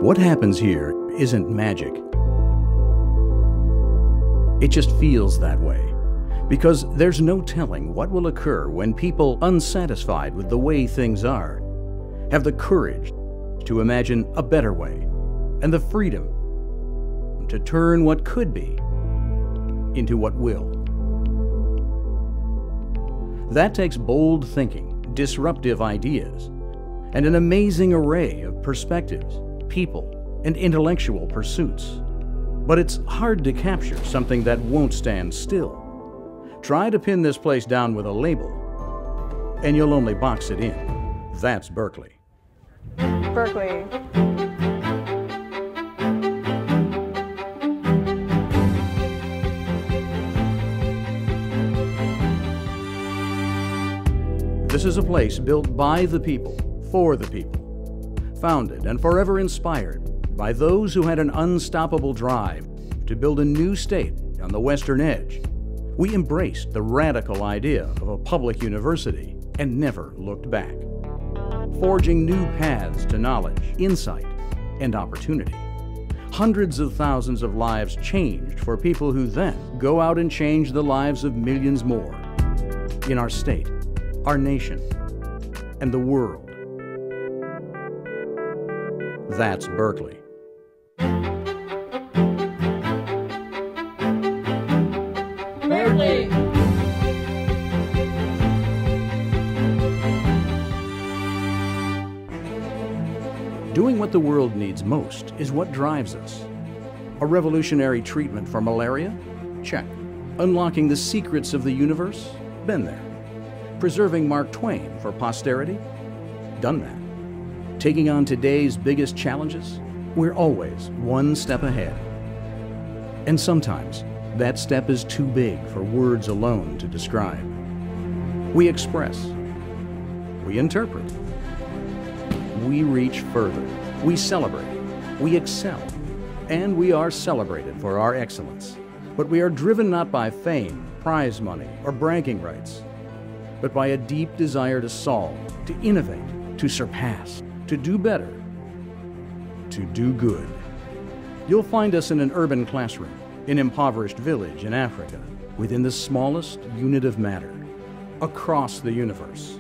What happens here isn't magic. It just feels that way, because there's no telling what will occur when people unsatisfied with the way things are have the courage to imagine a better way and the freedom to turn what could be into what will. That takes bold thinking, disruptive ideas, and an amazing array of perspectives, people, and intellectual pursuits. But it's hard to capture something that won't stand still. Try to pin this place down with a label, and you'll only box it in. That's Berkeley. Berkeley. This is a place built by the people, for the people, founded and forever inspired by those who had an unstoppable drive to build a new state on the western edge. We embraced the radical idea of a public university and never looked back, forging new paths to knowledge, insight, and opportunity. Hundreds of thousands of lives changed for people who then go out and change the lives of millions more in our state, our nation, and the world. That's Berkeley. Berkeley. Doing what the world needs most is what drives us. A revolutionary treatment for malaria? Check. Unlocking the secrets of the universe? Been there. Preserving Mark Twain for posterity? Done that. Taking on today's biggest challenges? We're always one step ahead. And sometimes, that step is too big for words alone to describe. We express. We interpret. We reach further. We celebrate. We excel. And we are celebrated for our excellence. But we are driven not by fame, prize money, or bragging rights, but by a deep desire to solve, to innovate, to surpass, to do better, to do good. You'll find us in an urban classroom, in impoverished village in Africa, within the smallest unit of matter, across the universe.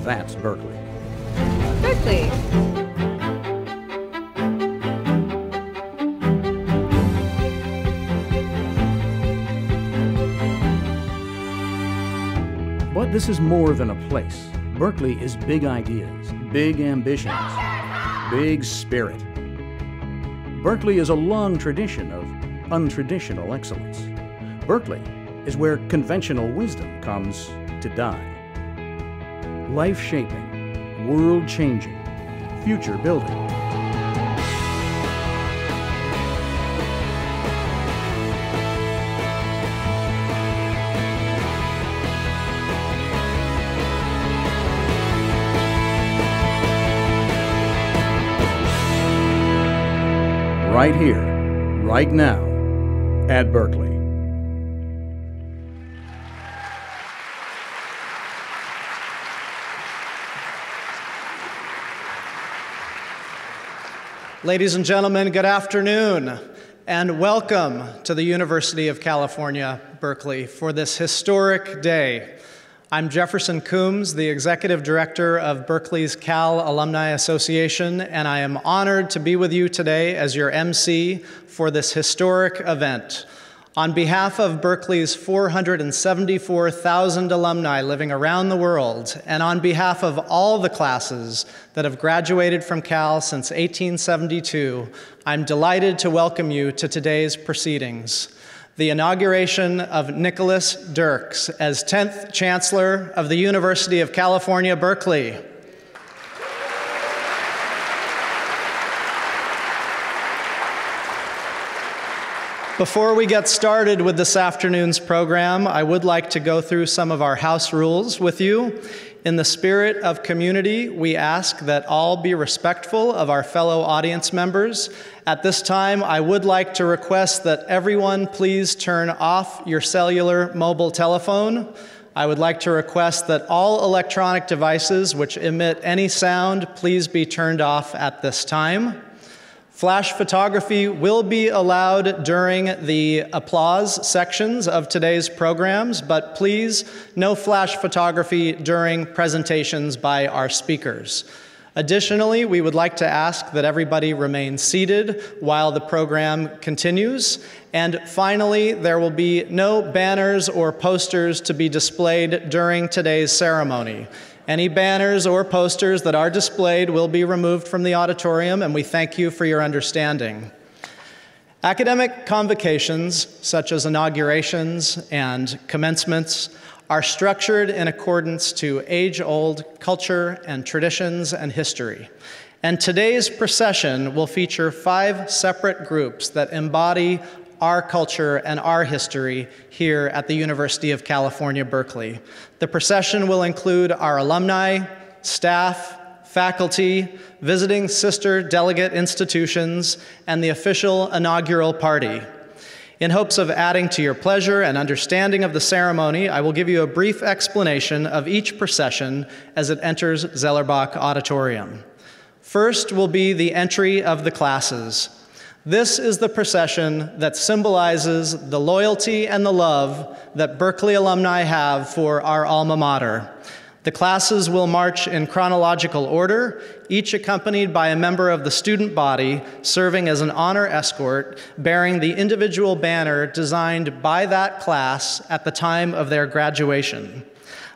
That's Berkeley. Berkeley. But this is more than a place. Berkeley is big ideas, big ambitions, big spirit. Berkeley is a long tradition of untraditional excellence. Berkeley is where conventional wisdom comes to die. Life-shaping, world-changing, future-building. Right here, right now, at Berkeley. Ladies and gentlemen, good afternoon, and welcome to the University of California, Berkeley, for this historic day. I'm Jefferson Coombs, the Executive Director of Berkeley's Cal Alumni Association, and I am honored to be with you today as your MC for this historic event. On behalf of Berkeley's 474,000 alumni living around the world, and on behalf of all the classes that have graduated from Cal since 1872, I'm delighted to welcome you to today's proceedings. The inauguration of Nicholas Dirks as 10th Chancellor of the University of California, Berkeley. Before we get started with this afternoon's program, I would like to go through some of our house rules with you. In the spirit of community, we ask that all be respectful of our fellow audience members. At this time, I would like to request that everyone please turn off your cellular mobile telephone. I would like to request that all electronic devices which emit any sound please be turned off at this time. Flash photography will be allowed during the applause sections of today's programs, but please, no flash photography during presentations by our speakers. Additionally, we would like to ask that everybody remain seated while the program continues. And finally, there will be no banners or posters to be displayed during today's ceremony. Any banners or posters that are displayed will be removed from the auditorium, and we thank you for your understanding. Academic convocations, such as inaugurations and commencements, are structured in accordance to age-old culture and traditions and history. And today's procession will feature 5 separate groups that embody our culture and our history here at the University of California, Berkeley. The procession will include our alumni, staff, faculty, visiting sister delegate institutions, and the official inaugural party. In hopes of adding to your pleasure and understanding of the ceremony, I will give you a brief explanation of each procession as it enters Zellerbach Auditorium. First will be the entry of the classes. This is the procession that symbolizes the loyalty and the love that Berkeley alumni have for our alma mater. The classes will march in chronological order, each accompanied by a member of the student body serving as an honor escort, bearing the individual banner designed by that class at the time of their graduation.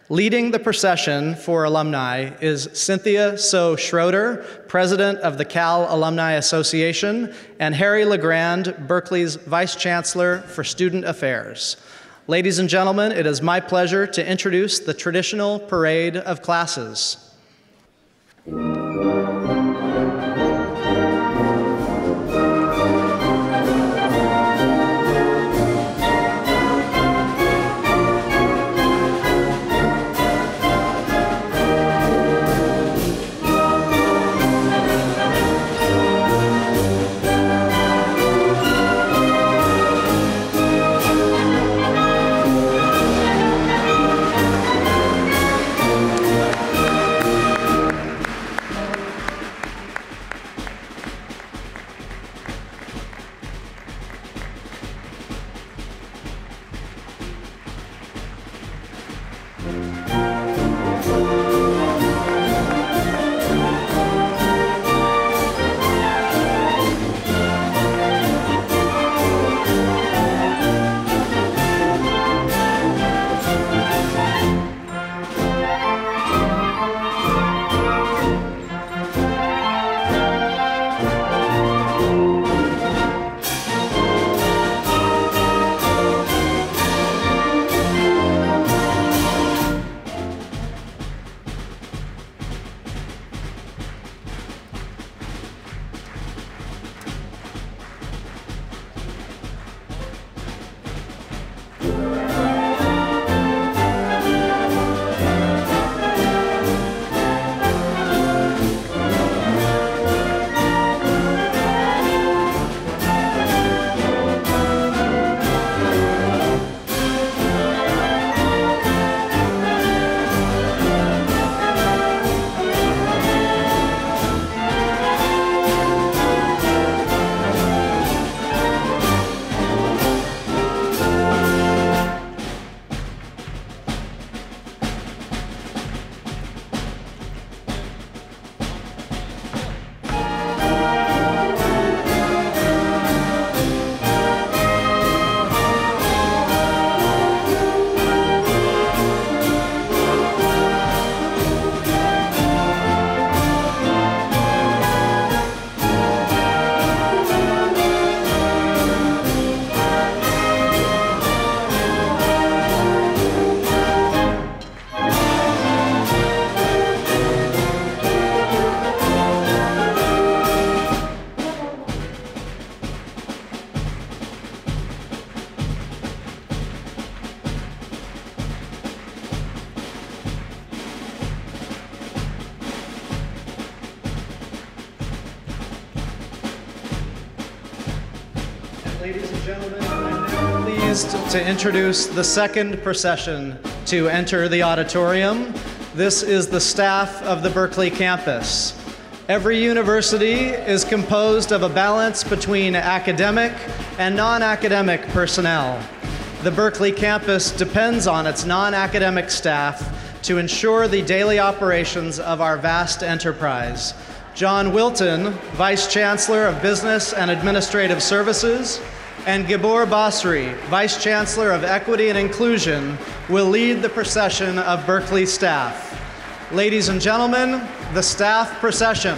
Leading the procession for alumni is Cynthia So Schroeder, president of the Cal Alumni Association, and Harry LeGrand, Berkeley's vice chancellor for student affairs. Ladies and gentlemen, it is my pleasure to introduce the traditional parade of classes. Ladies and gentlemen, I'm now pleased to introduce the second procession to enter the auditorium. This is the staff of the Berkeley campus. Every university is composed of a balance between academic and non-academic personnel. The Berkeley campus depends on its non-academic staff to ensure the daily operations of our vast enterprise. John Wilton, Vice Chancellor of Business and Administrative Services, and Gabor Basri, Vice Chancellor of Equity and Inclusion, will lead the procession of Berkeley staff. Ladies and gentlemen, the staff procession.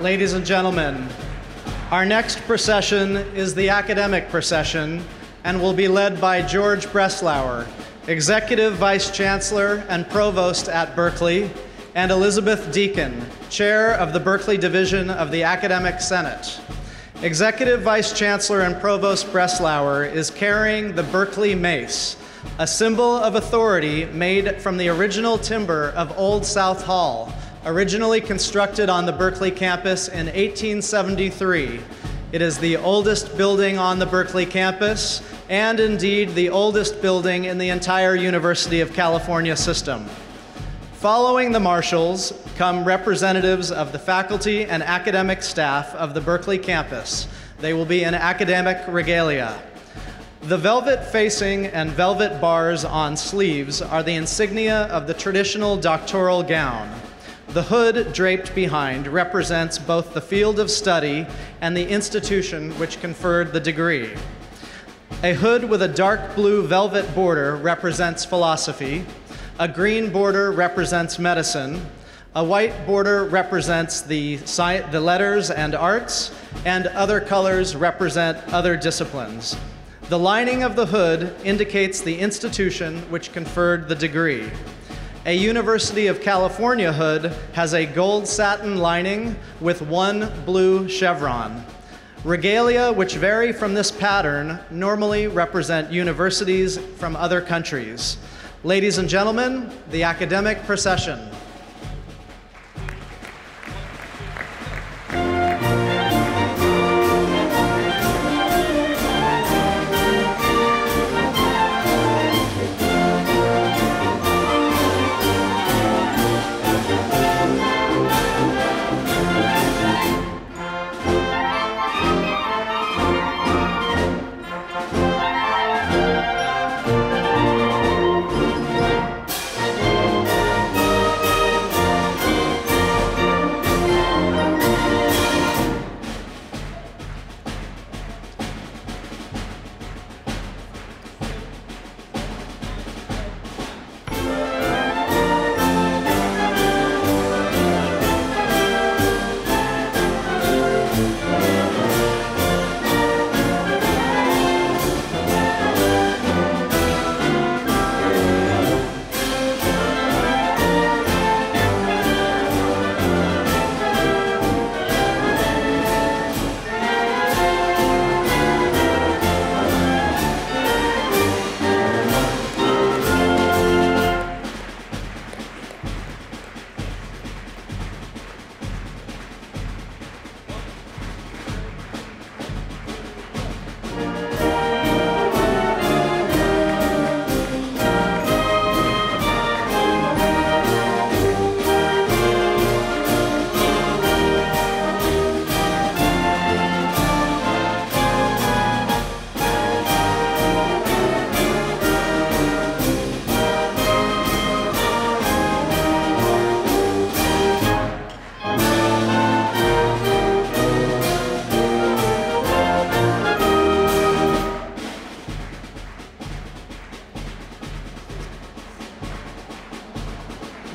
Ladies and gentlemen, our next procession is the academic procession and will be led by George Breslauer, Executive Vice Chancellor and Provost at Berkeley, and Elizabeth Deacon, Chair of the Berkeley Division of the Academic Senate. Executive Vice Chancellor and Provost Breslauer is carrying the Berkeley Mace, a symbol of authority made from the original timber of Old South Hall, originally constructed on the Berkeley campus in 1873. It is the oldest building on the Berkeley campus, and indeed the oldest building in the entire University of California system. Following the marshals come representatives of the faculty and academic staff of the Berkeley campus. They will be in academic regalia. The velvet facing and velvet bars on sleeves are the insignia of the traditional doctoral gown. The hood draped behind represents both the field of study and the institution which conferred the degree. A hood with a dark blue velvet border represents philosophy, a green border represents medicine, a white border represents the letters and arts, and other colors represent other disciplines. The lining of the hood indicates the institution which conferred the degree. A University of California hood has a gold satin lining with one blue chevron. Regalia, which vary from this pattern, normally represent universities from other countries. Ladies and gentlemen, the academic procession.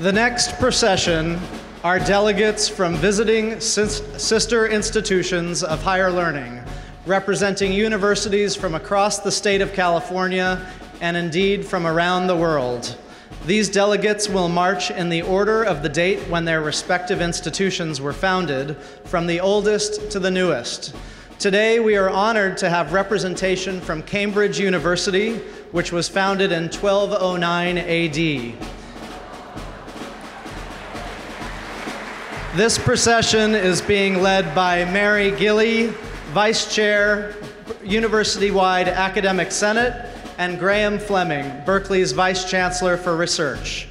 The next procession are delegates from visiting sister institutions of higher learning. representing universities from across the state of California and indeed from around the world. These delegates will march in the order of the date when their respective institutions were founded, from the oldest to the newest. Today, we are honored to have representation from Cambridge University, which was founded in 1209 AD. This procession is being led by Mary Gilley, Vice Chair, University-wide Academic Senate, and Graham Fleming, Berkeley's Vice Chancellor for Research.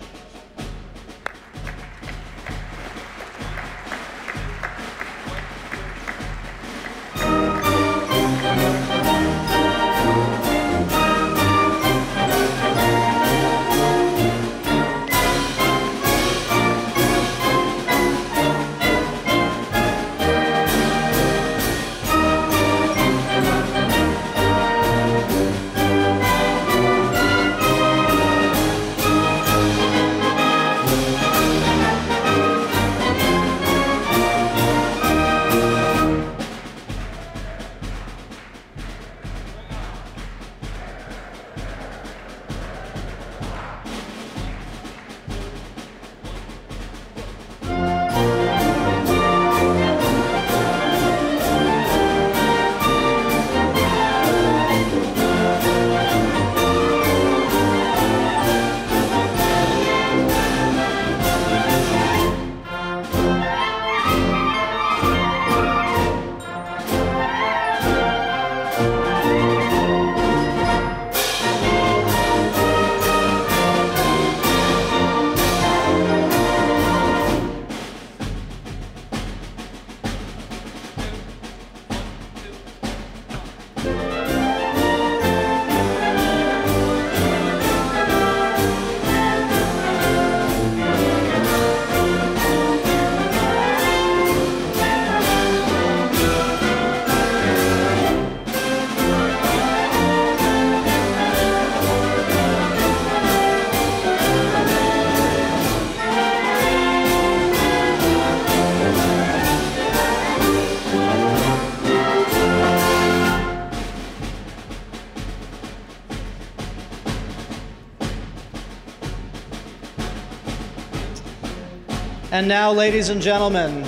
And now, ladies and gentlemen,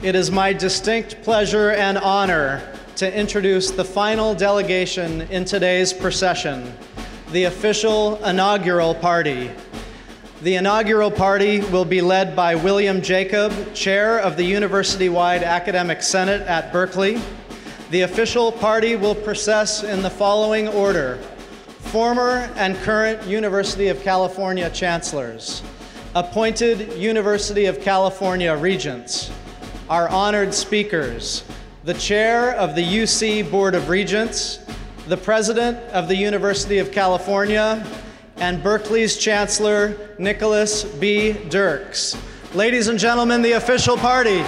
it is my distinct pleasure and honor to introduce the final delegation in today's procession, the official inaugural party. The inaugural party will be led by William Jacob, Chair of the University-wide Academic Senate at Berkeley. The official party will process in the following order: former and current University of California chancellors, appointed University of California regents, our honored speakers, the chair of the UC Board of Regents, the president of the University of California, and Berkeley's Chancellor, Nicholas B. Dirks. Ladies and gentlemen, the official party.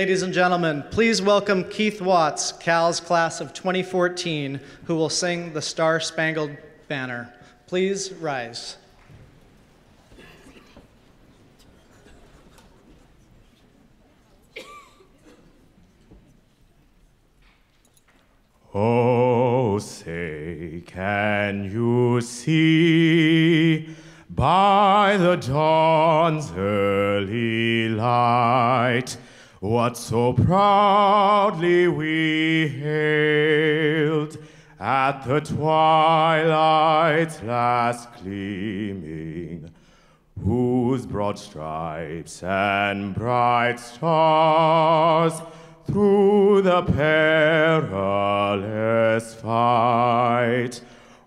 Ladies and gentlemen, please welcome Keith Watts, Cal's class of 2014, who will sing the Star-Spangled Banner. Please rise. Oh, say, can you see by the dawn's early light what so proudly we hailed at the twilight's last gleaming, whose broad stripes and bright stars through the perilous fight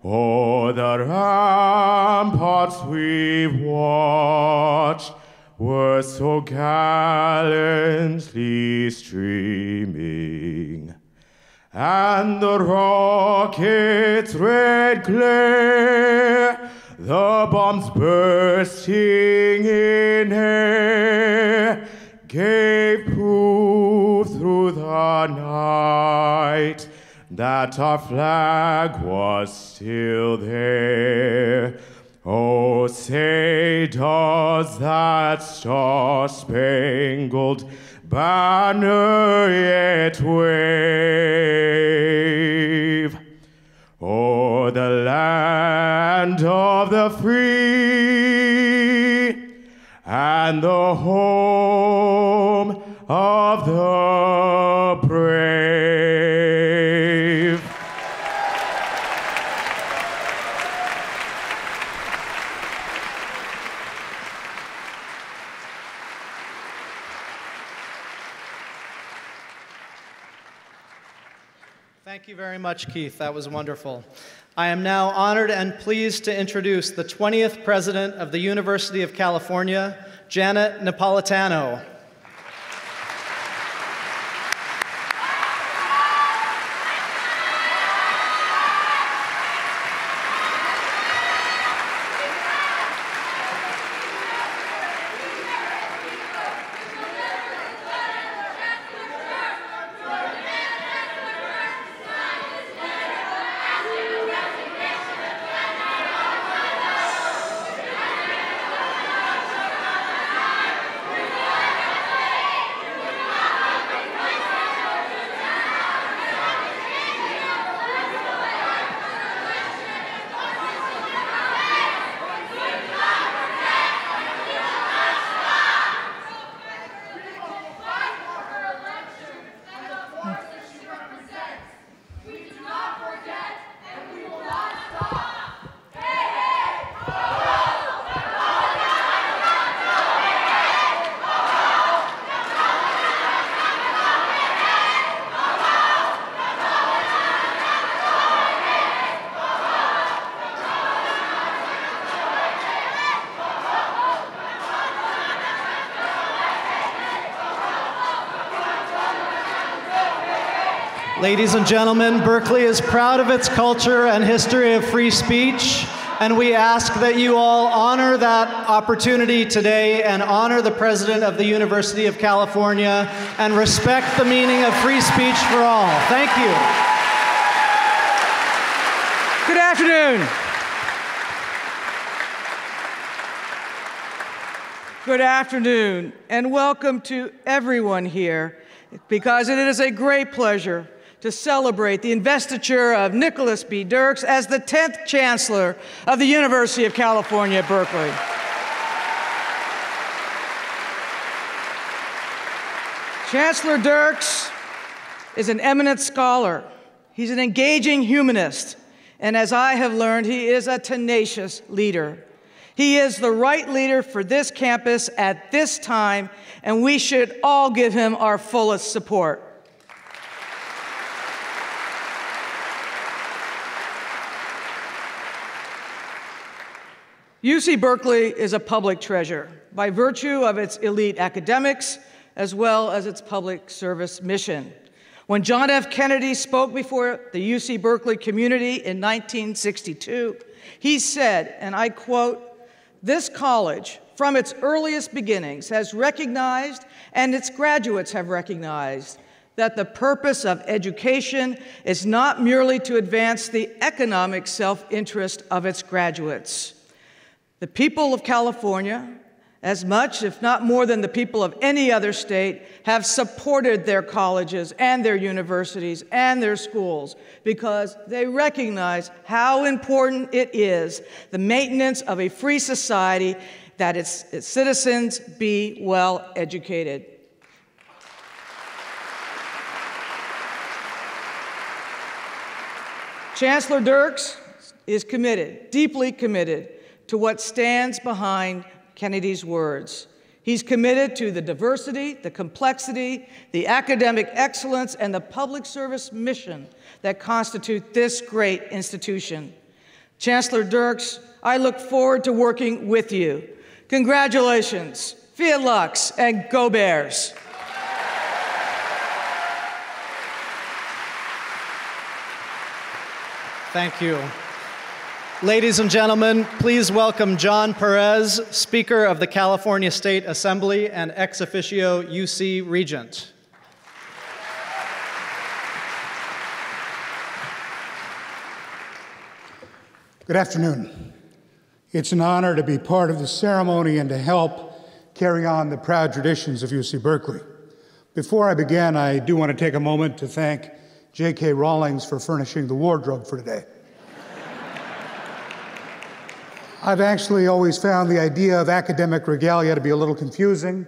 o'er the ramparts we've watched were so gallantly streaming, and the rocket's red glare, the bombs bursting in air, gave proof through the night that our flag was still there. Oh, say, does that star-spangled banner yet wave o'er the land of the free and the home of the brave? Thank you very much, Keith. That was wonderful. I am now honored and pleased to introduce the 20th President of the University of California, Janet Napolitano. Ladies and gentlemen, Berkeley is proud of its culture and history of free speech, and we ask that you all honor that opportunity today and honor the President of the University of California and respect the meaning of free speech for all. Thank you. Good afternoon. Good afternoon, and welcome to everyone here, because it is a great pleasure to celebrate the investiture of Nicholas B. Dirks as the 10th Chancellor of the University of California, Berkeley. Chancellor Dirks is an eminent scholar. He's an engaging humanist, and as I have learned, he is a tenacious leader. He is the right leader for this campus at this time, and we should all give him our fullest support. UC Berkeley is a public treasure by virtue of its elite academics as well as its public service mission. When John F. Kennedy spoke before the UC Berkeley community in 1962, he said, and I quote, "This college from its earliest beginnings, has recognized, and its graduates have recognized, that the purpose of education is not merely to advance the economic self-interest of its graduates. The people of California, as much, if not more than the people of any other state, have supported their colleges and their universities and their schools because they recognize how important it is, the maintenance of a free society, that its citizens be well educated. Chancellor Dirks is committed, deeply committed, to what stands behind Kennedy's words. He's committed to the diversity, the complexity, the academic excellence, and the public service mission that constitute this great institution. Chancellor Dirks, I look forward to working with you. Congratulations, Fiat Lux, and go Bears. Thank you. Ladies and gentlemen, please welcome John Perez, Speaker of the California State Assembly and ex officio UC Regent. Good afternoon. It's an honor to be part of the ceremony and to help carry on the proud traditions of UC Berkeley. Before I begin, I do want to take a moment to thank J.K. Rawlings for furnishing the wardrobe for today. I've actually always found the idea of academic regalia to be a little confusing.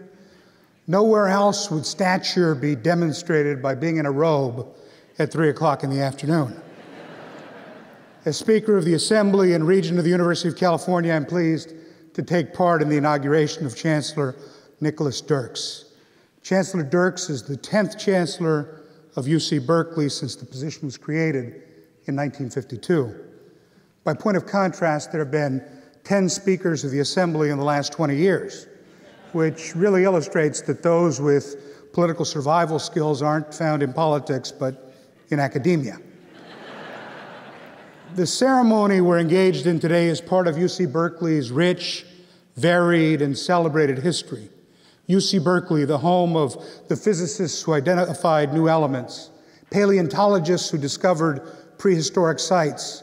Nowhere else would stature be demonstrated by being in a robe at 3 o'clock in the afternoon. As Speaker of the Assembly and Regent of the University of California, I'm pleased to take part in the inauguration of Chancellor Nicholas Dirks. Chancellor Dirks is the 10th Chancellor of UC Berkeley since the position was created in 1952. By point of contrast, there have been 10 speakers of the Assembly in the last 20 years, which really illustrates that those with political survival skills aren't found in politics, but in academia. The ceremony we're engaged in today is part of UC Berkeley's rich, varied, and celebrated history. UC Berkeley, the home of the physicists who identified new elements, paleontologists who discovered prehistoric sites,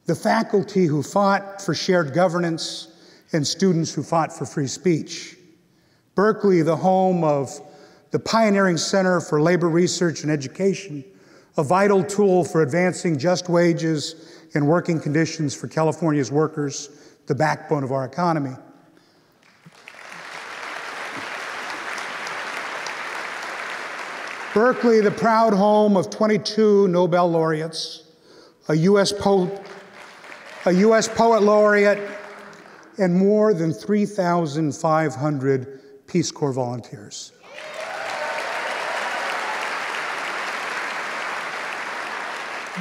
the faculty who fought for shared governance, and students who fought for free speech. Berkeley, the home of the pioneering Center for Labor Research and Education, a vital tool for advancing just wages and working conditions for California's workers, the backbone of our economy. Berkeley, the proud home of 22 Nobel laureates, a U.S. poet laureate, and more than 3,500 Peace Corps volunteers.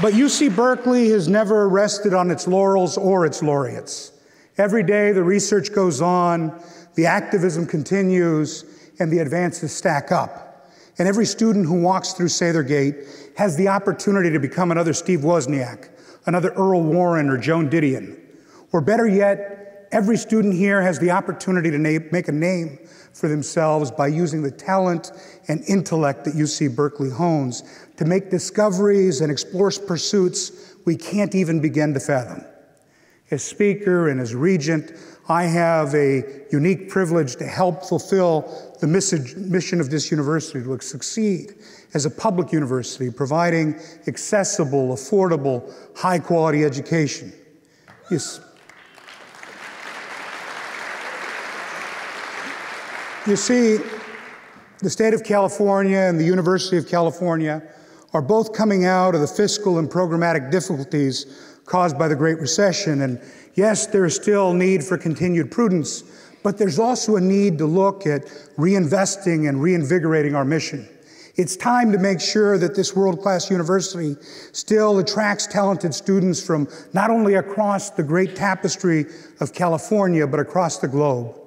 But UC Berkeley has never rested on its laurels or its laureates. Every day the research goes on, the activism continues, and the advances stack up. And every student who walks through Sather Gate has the opportunity to become another Steve Wozniak, another Earl Warren or Joan Didion. Or better yet, every student here has the opportunity to make a name for themselves by using the talent and intellect that UC Berkeley hones to make discoveries and explore pursuits we can't even begin to fathom. As Speaker and as Regent, I have a unique privilege to help fulfill the mission of this university to succeed as a public university, providing accessible, affordable, high-quality education. You see, the state of California and the University of California are both coming out of the fiscal and programmatic difficulties caused by the Great Recession. And yes, there is still need for continued prudence, but there's also a need to look at reinvesting and reinvigorating our mission. It's time to make sure that this world-class university still attracts talented students from not only across the great tapestry of California, but across the globe.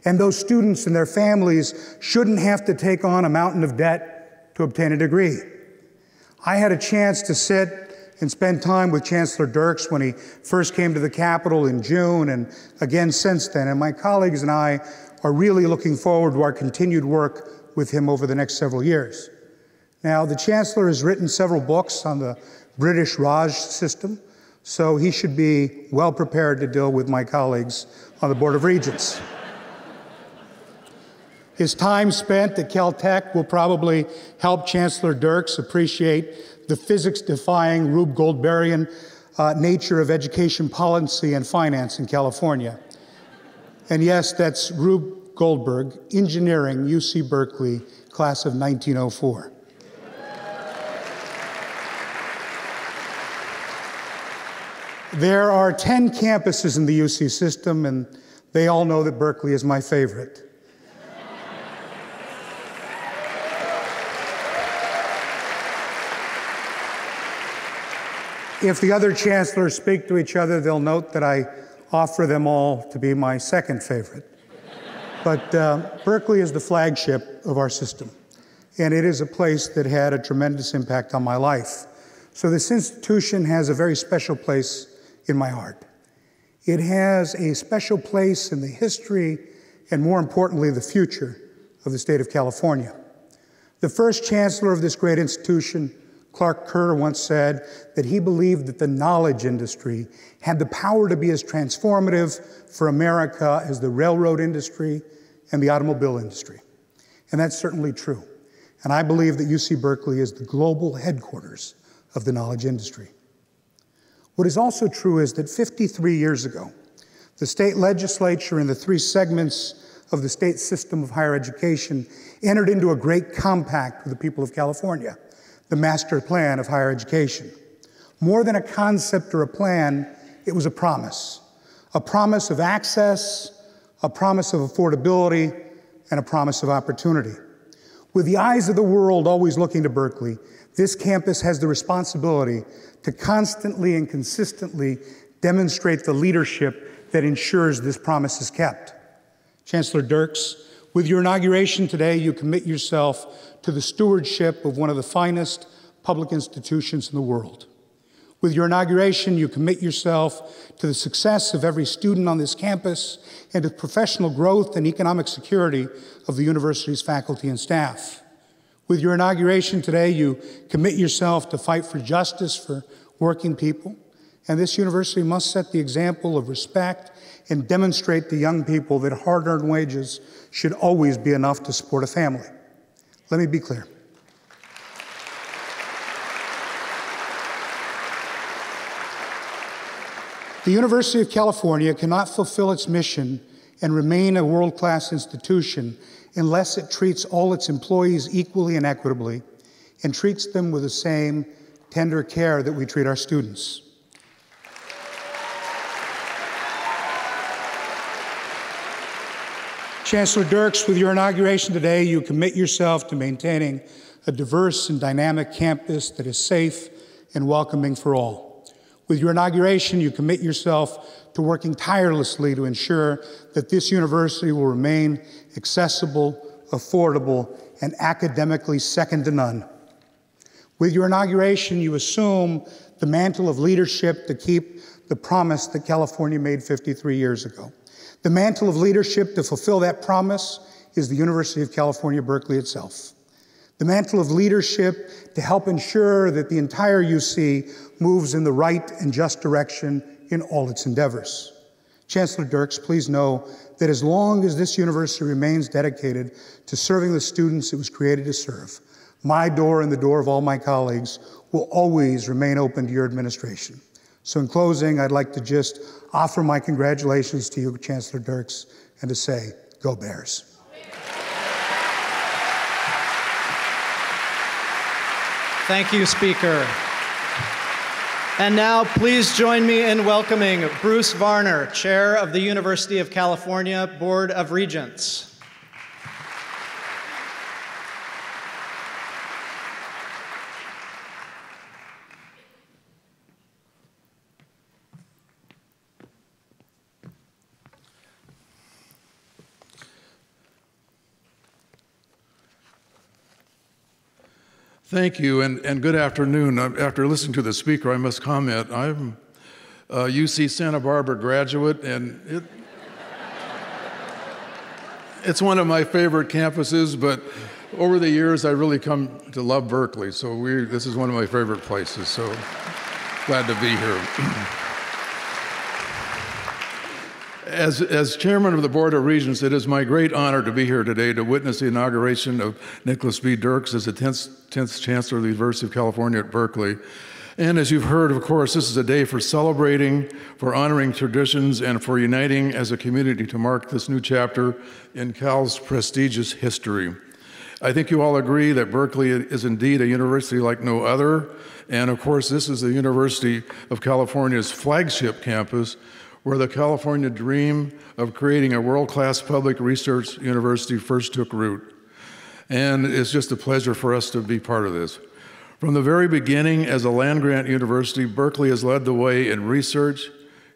And those students and their families shouldn't have to take on a mountain of debt to obtain a degree. I had a chance to sit and spent time with Chancellor Dirks when he first came to the Capitol in June, and again since then. And my colleagues and I are really looking forward to our continued work with him over the next several years. Now, the Chancellor has written several books on the British Raj system, so he should be well prepared to deal with my colleagues on the Board of Regents. His time spent at Caltech will probably help Chancellor Dirks appreciate the physics-defying Rube Goldbergian nature of education policy and finance in California. And yes, that's Rube Goldberg, engineering, UC Berkeley, class of 1904. There are 10 campuses in the UC system, and they all know that Berkeley is my favorite. If the other chancellors speak to each other, they'll note that I offer them all to be my second favorite. But Berkeley is the flagship of our system, and it is a place that had a tremendous impact on my life. So this institution has a very special place in my heart. It has a special place in the history and, more importantly, the future of the state of California. The first chancellor of this great institution, Clark Kerr, once said that he believed that the knowledge industry had the power to be as transformative for America as the railroad industry and the automobile industry. And that's certainly true. And I believe that UC Berkeley is the global headquarters of the knowledge industry. What is also true is that 53 years ago, the state legislature and the three segments of the state system of higher education entered into a great compact with the people of California, the Master Plan of Higher Education. More than a concept or a plan, it was a promise of access, a promise of affordability, and a promise of opportunity. With the eyes of the world always looking to Berkeley, this campus has the responsibility to constantly and consistently demonstrate the leadership that ensures this promise is kept. Chancellor Dirks, with your inauguration today, you commit yourself to the stewardship of one of the finest public institutions in the world. With your inauguration, you commit yourself to the success of every student on this campus and to the professional growth and economic security of the university's faculty and staff. With your inauguration today, you commit yourself to fight for justice for working people, and this university must set the example of respect and demonstrate to young people that hard-earned wages should always be enough to support a family. Let me be clear. The University of California cannot fulfill its mission and remain a world-class institution unless it treats all its employees equally and equitably and treats them with the same tender care that we treat our students. Chancellor Dirks, with your inauguration today, you commit yourself to maintaining a diverse and dynamic campus that is safe and welcoming for all. With your inauguration, you commit yourself to working tirelessly to ensure that this university will remain accessible, affordable, and academically second to none. With your inauguration, you assume the mantle of leadership to keep the promise that California made 53 years ago. The mantle of leadership to fulfill that promise is the University of California, Berkeley itself. The mantle of leadership to help ensure that the entire UC moves in the right and just direction in all its endeavors. Chancellor Dirks, please know that as long as this university remains dedicated to serving the students it was created to serve, my door and the door of all my colleagues will always remain open to your administration. So in closing, I'd like to just offer my congratulations to you, Chancellor Dirks, and to say, go Bears. Thank you, Speaker. And now, please join me in welcoming Bruce Varner, Chair of the University of California Board of Regents. Thank you, and good afternoon. After listening to the speaker, I must comment. I'm a UC Santa Barbara graduate, and it's one of my favorite campuses, but over the years, I really come to love Berkeley, so this is one of my favorite places, so glad to be here. As chairman of the Board of Regents, it is my great honor to be here today to witness the inauguration of Nicholas B. Dirks as the 10th Chancellor of the University of California at Berkeley. And as you've heard, of course, this is a day for celebrating, for honoring traditions, and for uniting as a community to mark this new chapter in Cal's prestigious history. I think you all agree that Berkeley is indeed a university like no other. And of course, this is the University of California's flagship campus, where the California dream of creating a world-class public research university first took root. And it's just a pleasure for us to be part of this. From the very beginning, as a land-grant university, Berkeley has led the way in research,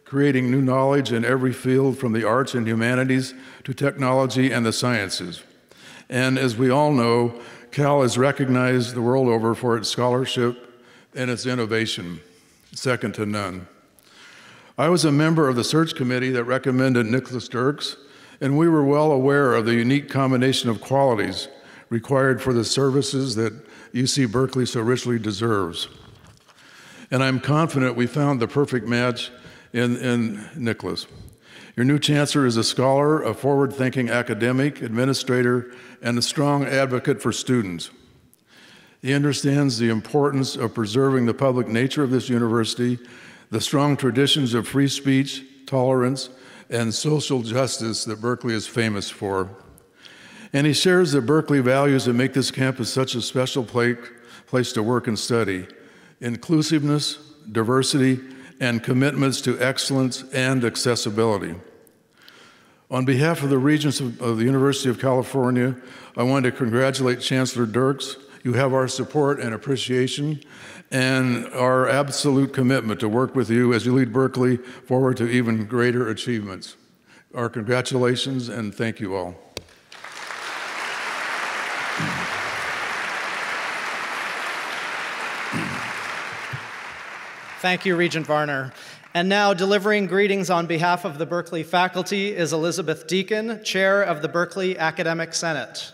creating new knowledge in every field from the arts and humanities to technology and the sciences. And as we all know, Cal is recognized the world over for its scholarship and its innovation, second to none. I was a member of the search committee that recommended Nicholas Dirks, and we were well aware of the unique combination of qualities required for the services that UC Berkeley so richly deserves. And I'm confident we found the perfect match in Nicholas. Your new chancellor is a scholar, a forward-thinking academic, administrator, and a strong advocate for students. He understands the importance of preserving the public nature of this university, the strong traditions of free speech, tolerance, and social justice that Berkeley is famous for. And he shares the Berkeley values that make this campus such a special place to work and study: inclusiveness, diversity, and commitments to excellence and accessibility. On behalf of the Regents of the University of California, I want to congratulate Chancellor Dirks. You have our support and appreciation, and our absolute commitment to work with you as you lead Berkeley forward to even greater achievements. Our congratulations, and thank you all. Thank you, Regent Varner. And now, delivering greetings on behalf of the Berkeley faculty is Elizabeth Deacon, Chair of the Berkeley Academic Senate.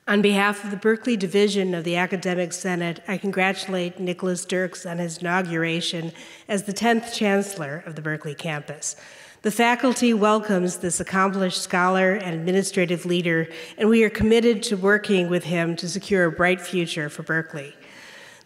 On behalf of the Berkeley Division of the Academic Senate, I congratulate Nicholas Dirks on his inauguration as the 10th Chancellor of the Berkeley campus. The faculty welcomes this accomplished scholar and administrative leader, and we are committed to working with him to secure a bright future for Berkeley.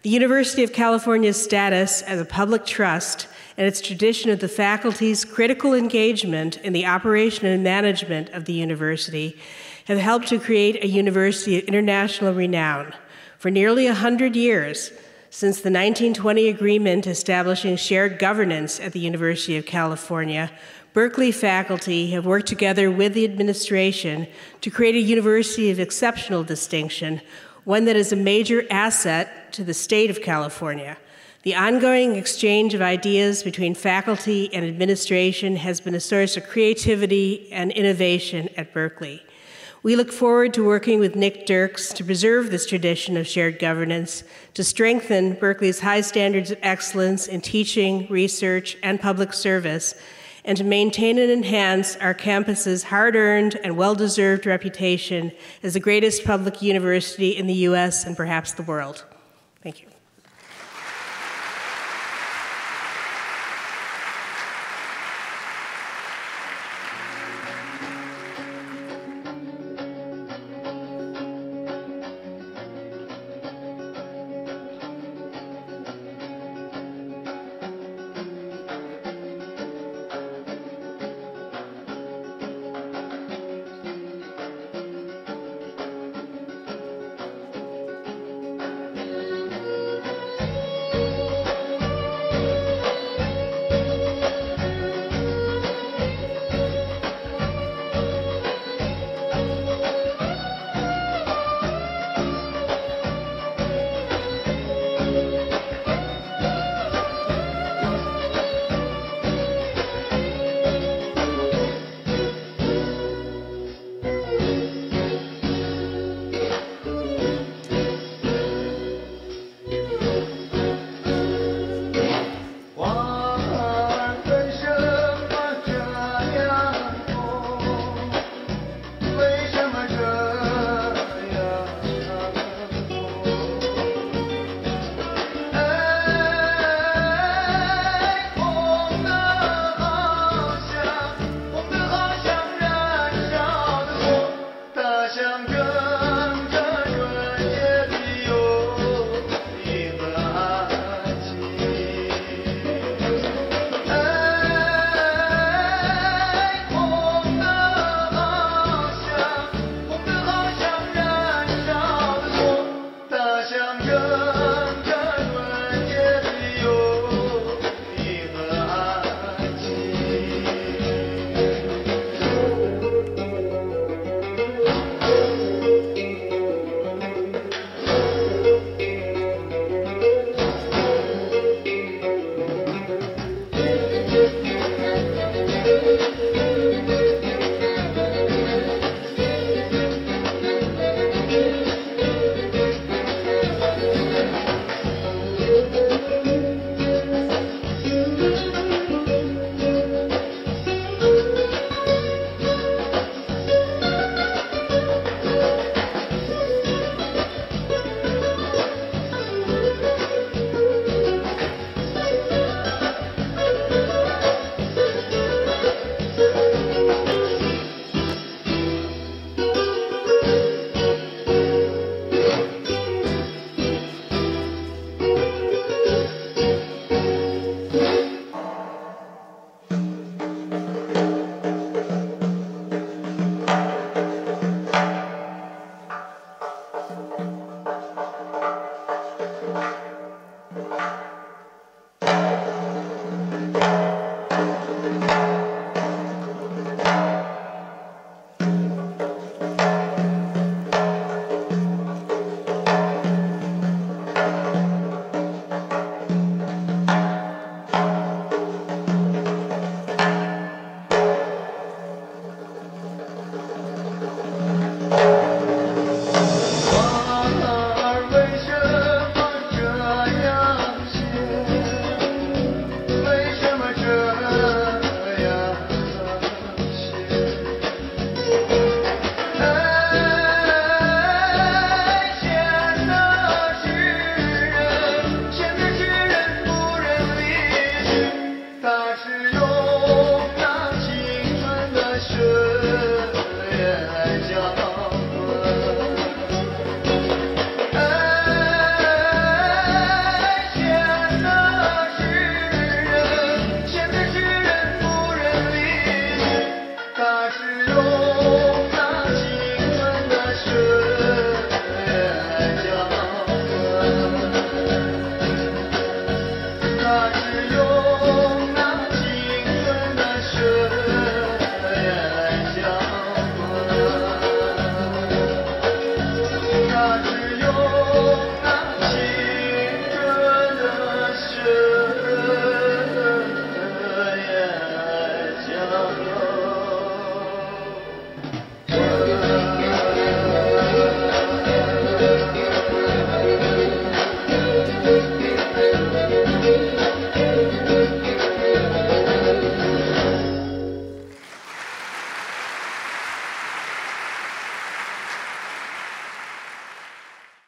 The University of California's status as a public trust and its tradition of the faculty's critical engagement in the operation and management of the university have helped to create a university of international renown. For nearly 100 years, since the 1920 agreement establishing shared governance at the University of California, Berkeley faculty have worked together with the administration to create a university of exceptional distinction, one that is a major asset to the state of California. The ongoing exchange of ideas between faculty and administration has been a source of creativity and innovation at Berkeley. We look forward to working with Nick Dirks to preserve this tradition of shared governance, to strengthen Berkeley's high standards of excellence in teaching, research, and public service, and to maintain and enhance our campus's hard-earned and well-deserved reputation as the greatest public university in the U.S. and perhaps the world. Thank you.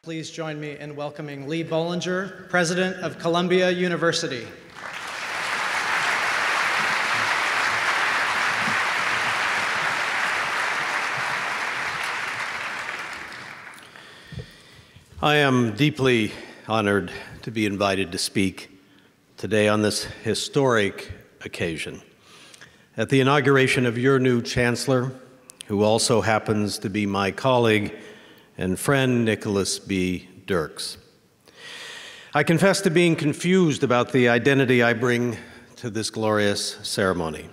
Please join me in welcoming Lee Bollinger, President of Columbia University. I am deeply honored to be invited to speak today on this historic occasion at the inauguration of your new chancellor, who also happens to be my colleague and friend, Nicholas B. Dirks. I confess to being confused about the identity I bring to this glorious ceremony.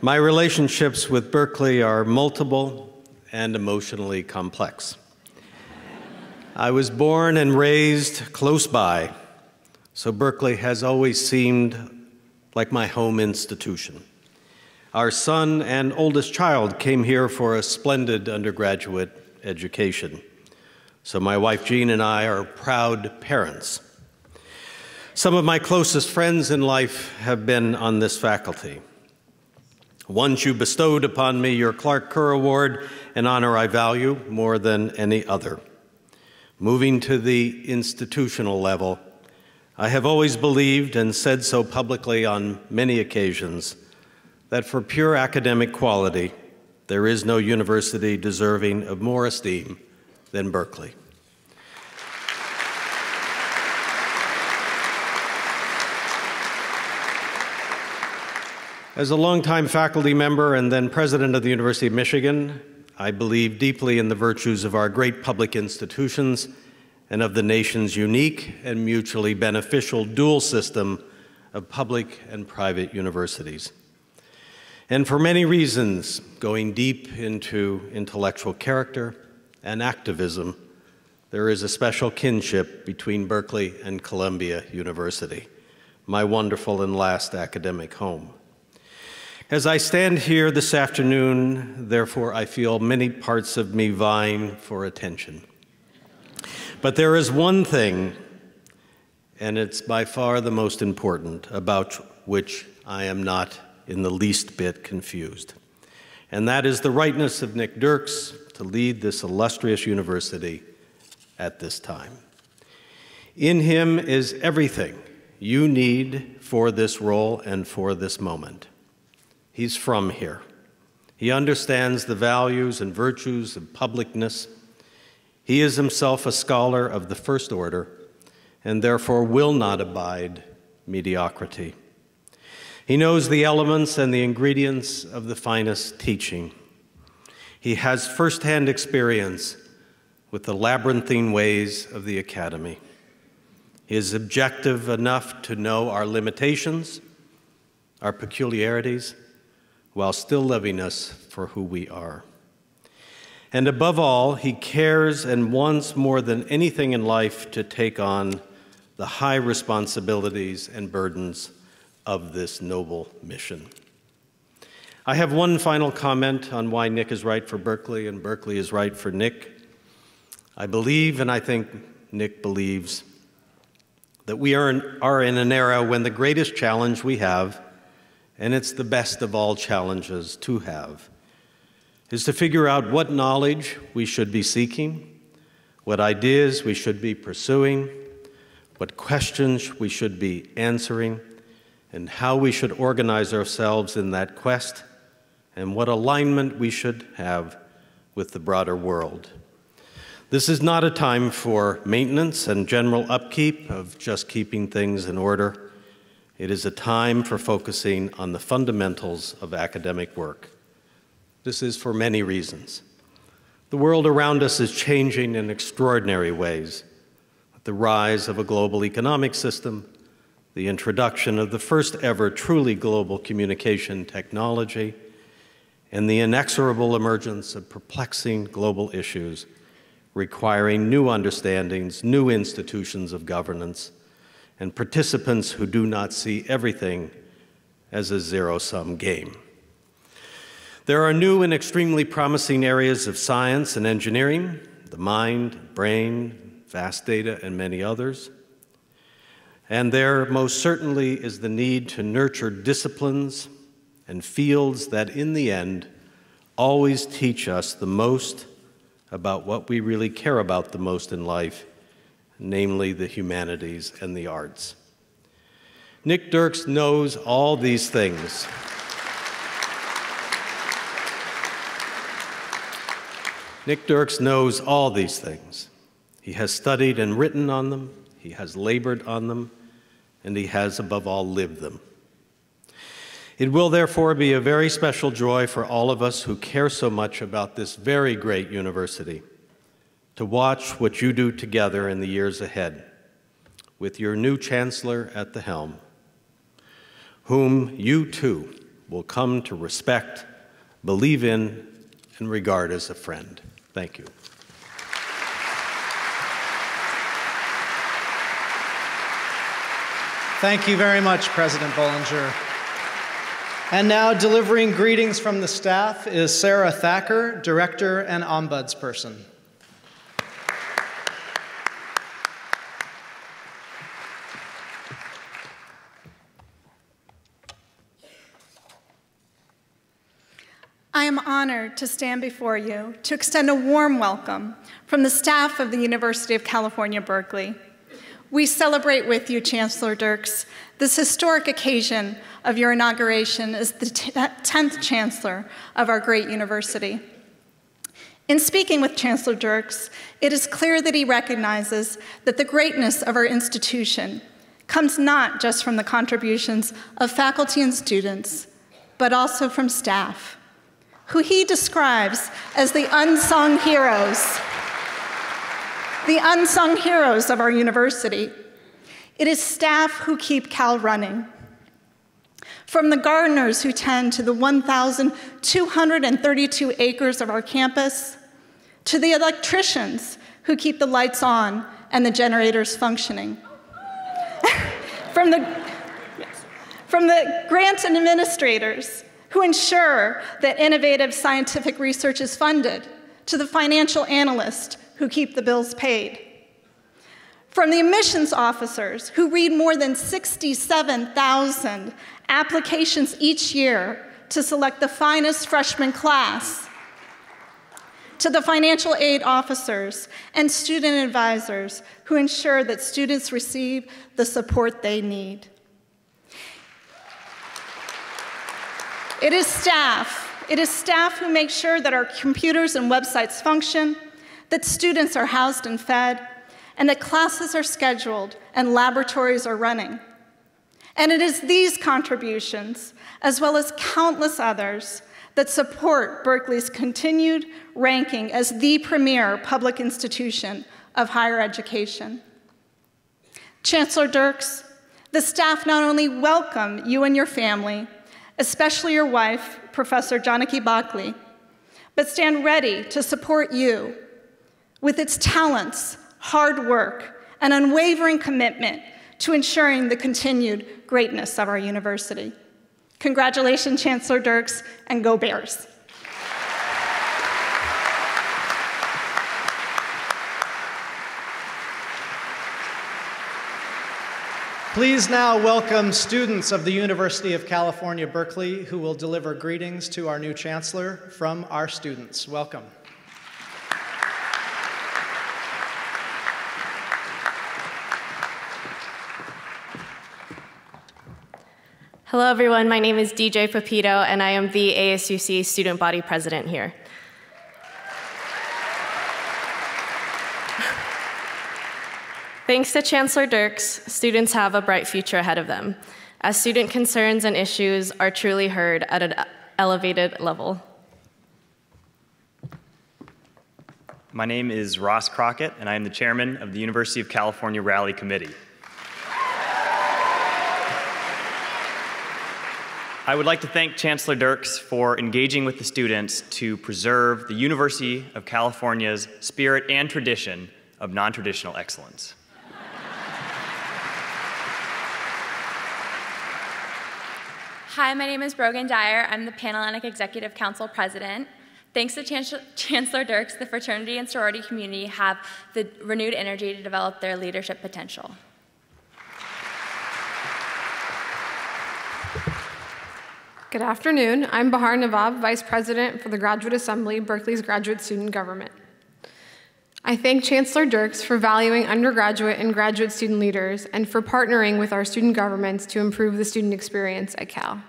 My relationships with Berkeley are multiple and emotionally complex. I was born and raised close by, so Berkeley has always seemed like my home institution. Our son and oldest child came here for a splendid undergraduate education, so my wife Jean and I are proud parents. Some of my closest friends in life have been on this faculty. Once you bestowed upon me your Clark Kerr Award, an honor I value more than any other. Moving to the institutional level, I have always believed and said so publicly on many occasions that for pure academic quality, there is no university deserving of more esteem than Berkeley. As a longtime faculty member and then president of the University of Michigan, I believe deeply in the virtues of our great public institutions and of the nation's unique and mutually beneficial dual system of public and private universities. And for many reasons, going deep into intellectual character and activism, there is a special kinship between Berkeley and Columbia University, my wonderful and last academic home. As I stand here this afternoon, therefore, I feel many parts of me vying for attention. But there is one thing, and it's by far the most important, about which I am not in the least bit confused. And that is the rightness of Nick Dirks to lead this illustrious university at this time. In him is everything you need for this role and for this moment. He's from here. He understands the values and virtues of publicness. He is himself a scholar of the first order and therefore will not abide mediocrity. He knows the elements and the ingredients of the finest teaching. He has firsthand experience with the labyrinthine ways of the academy. He is objective enough to know our limitations, our peculiarities, while still loving us for who we are. And above all, he cares and wants more than anything in life to take on the high responsibilities and burdens of this noble mission. I have one final comment on why Nick is right for Berkeley and Berkeley is right for Nick. I believe, and I think Nick believes, that we are in an era when the greatest challenge we have, and it's the best of all challenges to have, is to figure out what knowledge we should be seeking, what ideas we should be pursuing, what questions we should be answering, and how we should organize ourselves in that quest, and what alignment we should have with the broader world. This is not a time for maintenance and general upkeep of just keeping things in order. It is a time for focusing on the fundamentals of academic work. This is for many reasons. The world around us is changing in extraordinary ways. The rise of a global economic system, the introduction of the first ever truly global communication technology, and the inexorable emergence of perplexing global issues requiring new understandings, new institutions of governance, and participants who do not see everything as a zero-sum game. There are new and extremely promising areas of science and engineering, the mind, brain, vast data, and many others. And there most certainly is the need to nurture disciplines and fields that in the end always teach us the most about what we really care about the most in life, namely the humanities and the arts. Nick Dirks knows all these things. Nick Dirks knows all these things. He has studied and written on them, he has labored on them, and he has, above all, lived them. It will therefore be a very special joy for all of us who care so much about this very great university to watch what you do together in the years ahead with your new chancellor at the helm, whom you too will come to respect, believe in, and regard as a friend. Thank you. Thank you very much, President Bollinger. And now, delivering greetings from the staff is Sarah Thacker, Director and Ombudsperson. I am honored to stand before you to extend a warm welcome from the staff of the University of California, Berkeley. We celebrate with you, Chancellor Dirks, this historic occasion of your inauguration as the 10th Chancellor of our great university. In speaking with Chancellor Dirks, it is clear that he recognizes that the greatness of our institution comes not just from the contributions of faculty and students, but also from staff, who he describes as the unsung heroes of our university. It is staff who keep Cal running. From the gardeners who tend to the 1,232 acres of our campus, to the electricians who keep the lights on and the generators functioning. From the grant administrators who ensure that innovative scientific research is funded, to the financial analysts who keep the bills paid. From the admissions officers who read more than 67,000 applications each year to select the finest freshman class, to the financial aid officers and student advisors who ensure that students receive the support they need. It is staff who make sure that our computers and websites function, that students are housed and fed, and that classes are scheduled and laboratories are running. And it is these contributions, as well as countless others, that support Berkeley's continued ranking as the premier public institution of higher education. Chancellor Dirks, the staff not only welcome you and your family, especially your wife, Professor Janaki Bakli, but stand ready to support you with its talents, hard work, and unwavering commitment to ensuring the continued greatness of our university. Congratulations, Chancellor Dirks, and go Bears. Please now welcome students of the University of California, Berkeley, who will deliver greetings to our new chancellor from our students. Welcome. Hello, everyone. My name is DJ Pepito, and I am the ASUC student body president here. Thanks to Chancellor Dirks, students have a bright future ahead of them, as student concerns and issues are truly heard at an elevated level. My name is Ross Crockett, and I am the chairman of the University of California Rally Committee. I would like to thank Chancellor Dirks for engaging with the students to preserve the University of California's spirit and tradition of non-traditional excellence. Hi, my name is Brogan Dyer. I'm the Panhellenic Executive Council President. Thanks to Chancellor Dirks, the fraternity and sorority community have the renewed energy to develop their leadership potential. Good afternoon. I'm Bahar Nawab, Vice President for the Graduate Assembly, Berkeley's graduate student government. I thank Chancellor Dirks for valuing undergraduate and graduate student leaders and for partnering with our student governments to improve the student experience at Cal.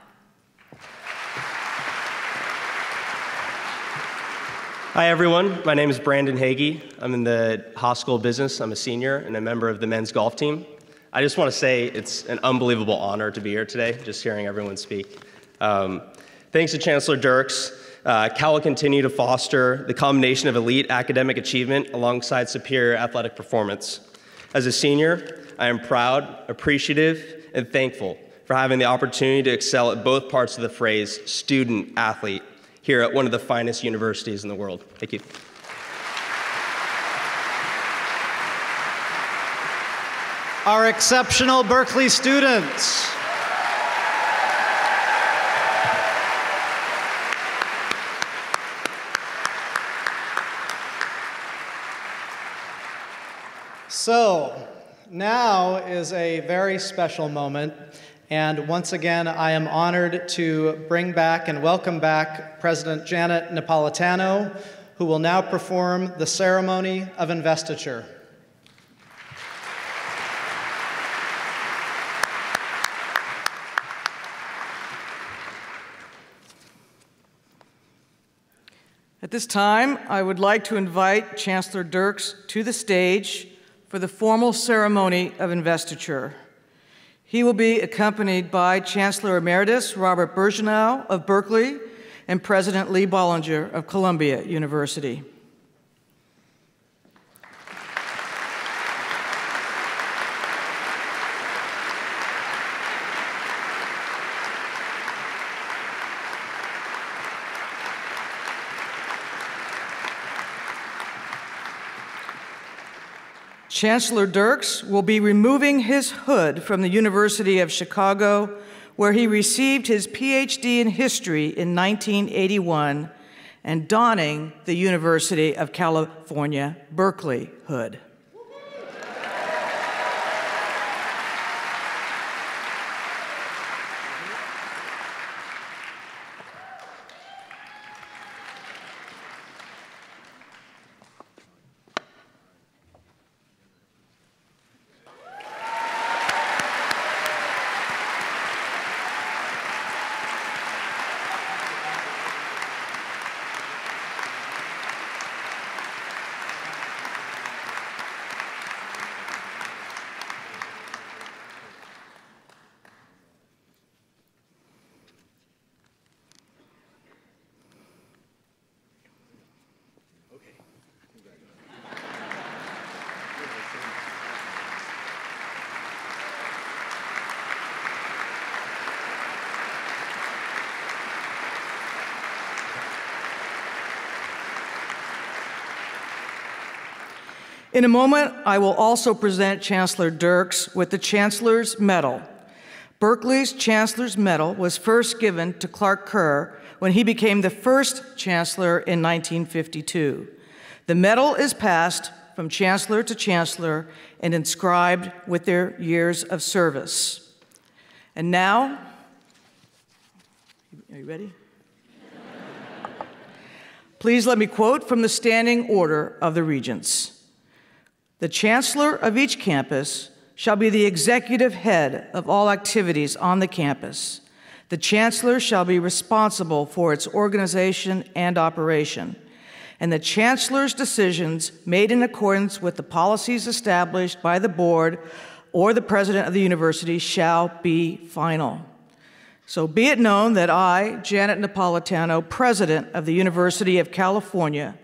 Hi, everyone. My name is Brandon Hagee. I'm in the Haas School of Business. I'm a senior and a member of the men's golf team. I just want to say it's an unbelievable honor to be here today, just hearing everyone speak. Thanks to Chancellor Dirks, Cal will continue to foster the combination of elite academic achievement alongside superior athletic performance. As a senior, I am proud, appreciative, and thankful for having the opportunity to excel at both parts of the phrase student-athlete here at one of the finest universities in the world. Thank you. Our exceptional Berkeley students. So, now is a very special moment, and once again, I am honored to bring back and welcome back President Janet Napolitano, who will now perform the ceremony of investiture. At this time, I would like to invite Chancellor Dirks to the stage for the formal ceremony of investiture. He will be accompanied by Chancellor Emeritus Robert Birgeneau of Berkeley and President Lee Bollinger of Columbia University. Chancellor Dirks will be removing his hood from the University of Chicago, where he received his PhD in history in 1981, and donning the University of California, Berkeley hood. In a moment, I will also present Chancellor Dirks with the Chancellor's Medal. Berkeley's Chancellor's Medal was first given to Clark Kerr when he became the first Chancellor in 1952. The medal is passed from Chancellor to Chancellor and inscribed with their years of service. And now, are you ready? Please let me quote from the Standing Order of the Regents. The Chancellor of each campus shall be the executive head of all activities on the campus. The Chancellor shall be responsible for its organization and operation, and the Chancellor's decisions made in accordance with the policies established by the board or the president of the university shall be final. So be it known that I, Janet Napolitano, President of the University of California,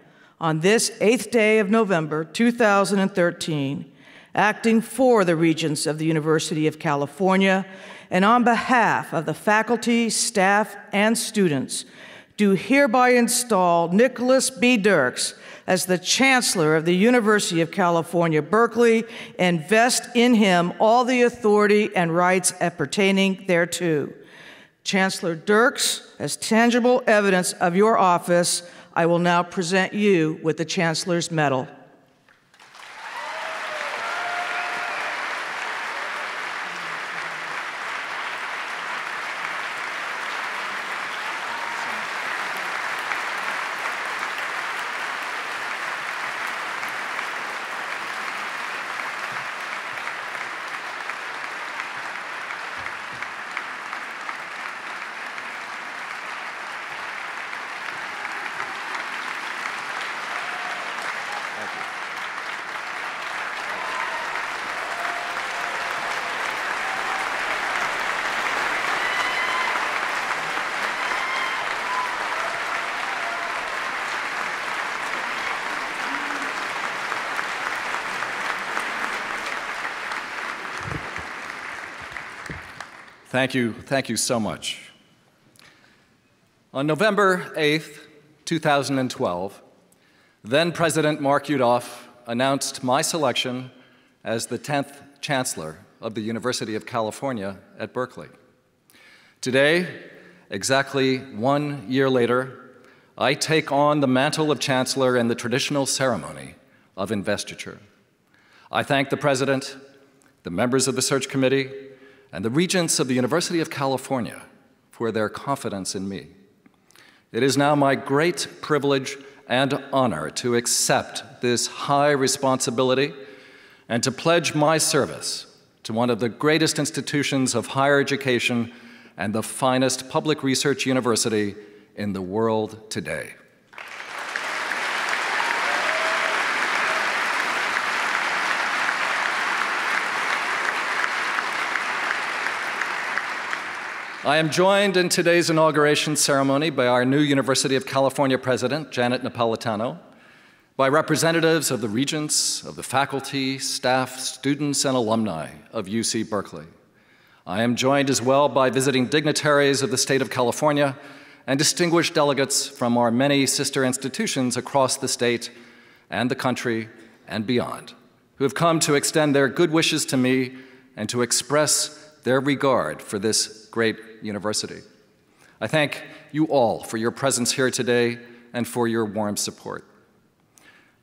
on this 8th day of November 2013, acting for the Regents of the University of California, and on behalf of the faculty, staff, and students, do hereby install Nicholas B. Dirks as the Chancellor of the University of California, Berkeley, and vest in him all the authority and rights appertaining thereto. Chancellor Dirks, as tangible evidence of your office, I will now present you with the Chancellor's Medal. Thank you so much. On November 8th, 2012, then President Mark Yudof announced my selection as the 10th Chancellor of the University of California at Berkeley. Today, exactly 1 year later, I take on the mantle of Chancellor in the traditional ceremony of investiture. I thank the President, the members of the Search Committee, and the Regents of the University of California for their confidence in me. It is now my great privilege and honor to accept this high responsibility and to pledge my service to one of the greatest institutions of higher education and the finest public research university in the world today. I am joined in today's inauguration ceremony by our new University of California President, Janet Napolitano, by representatives of the regents, of the faculty, staff, students, and alumni of UC Berkeley. I am joined as well by visiting dignitaries of the state of California and distinguished delegates from our many sister institutions across the state and the country and beyond, who have come to extend their good wishes to me and to express their regard for this great university. I thank you all for your presence here today and for your warm support.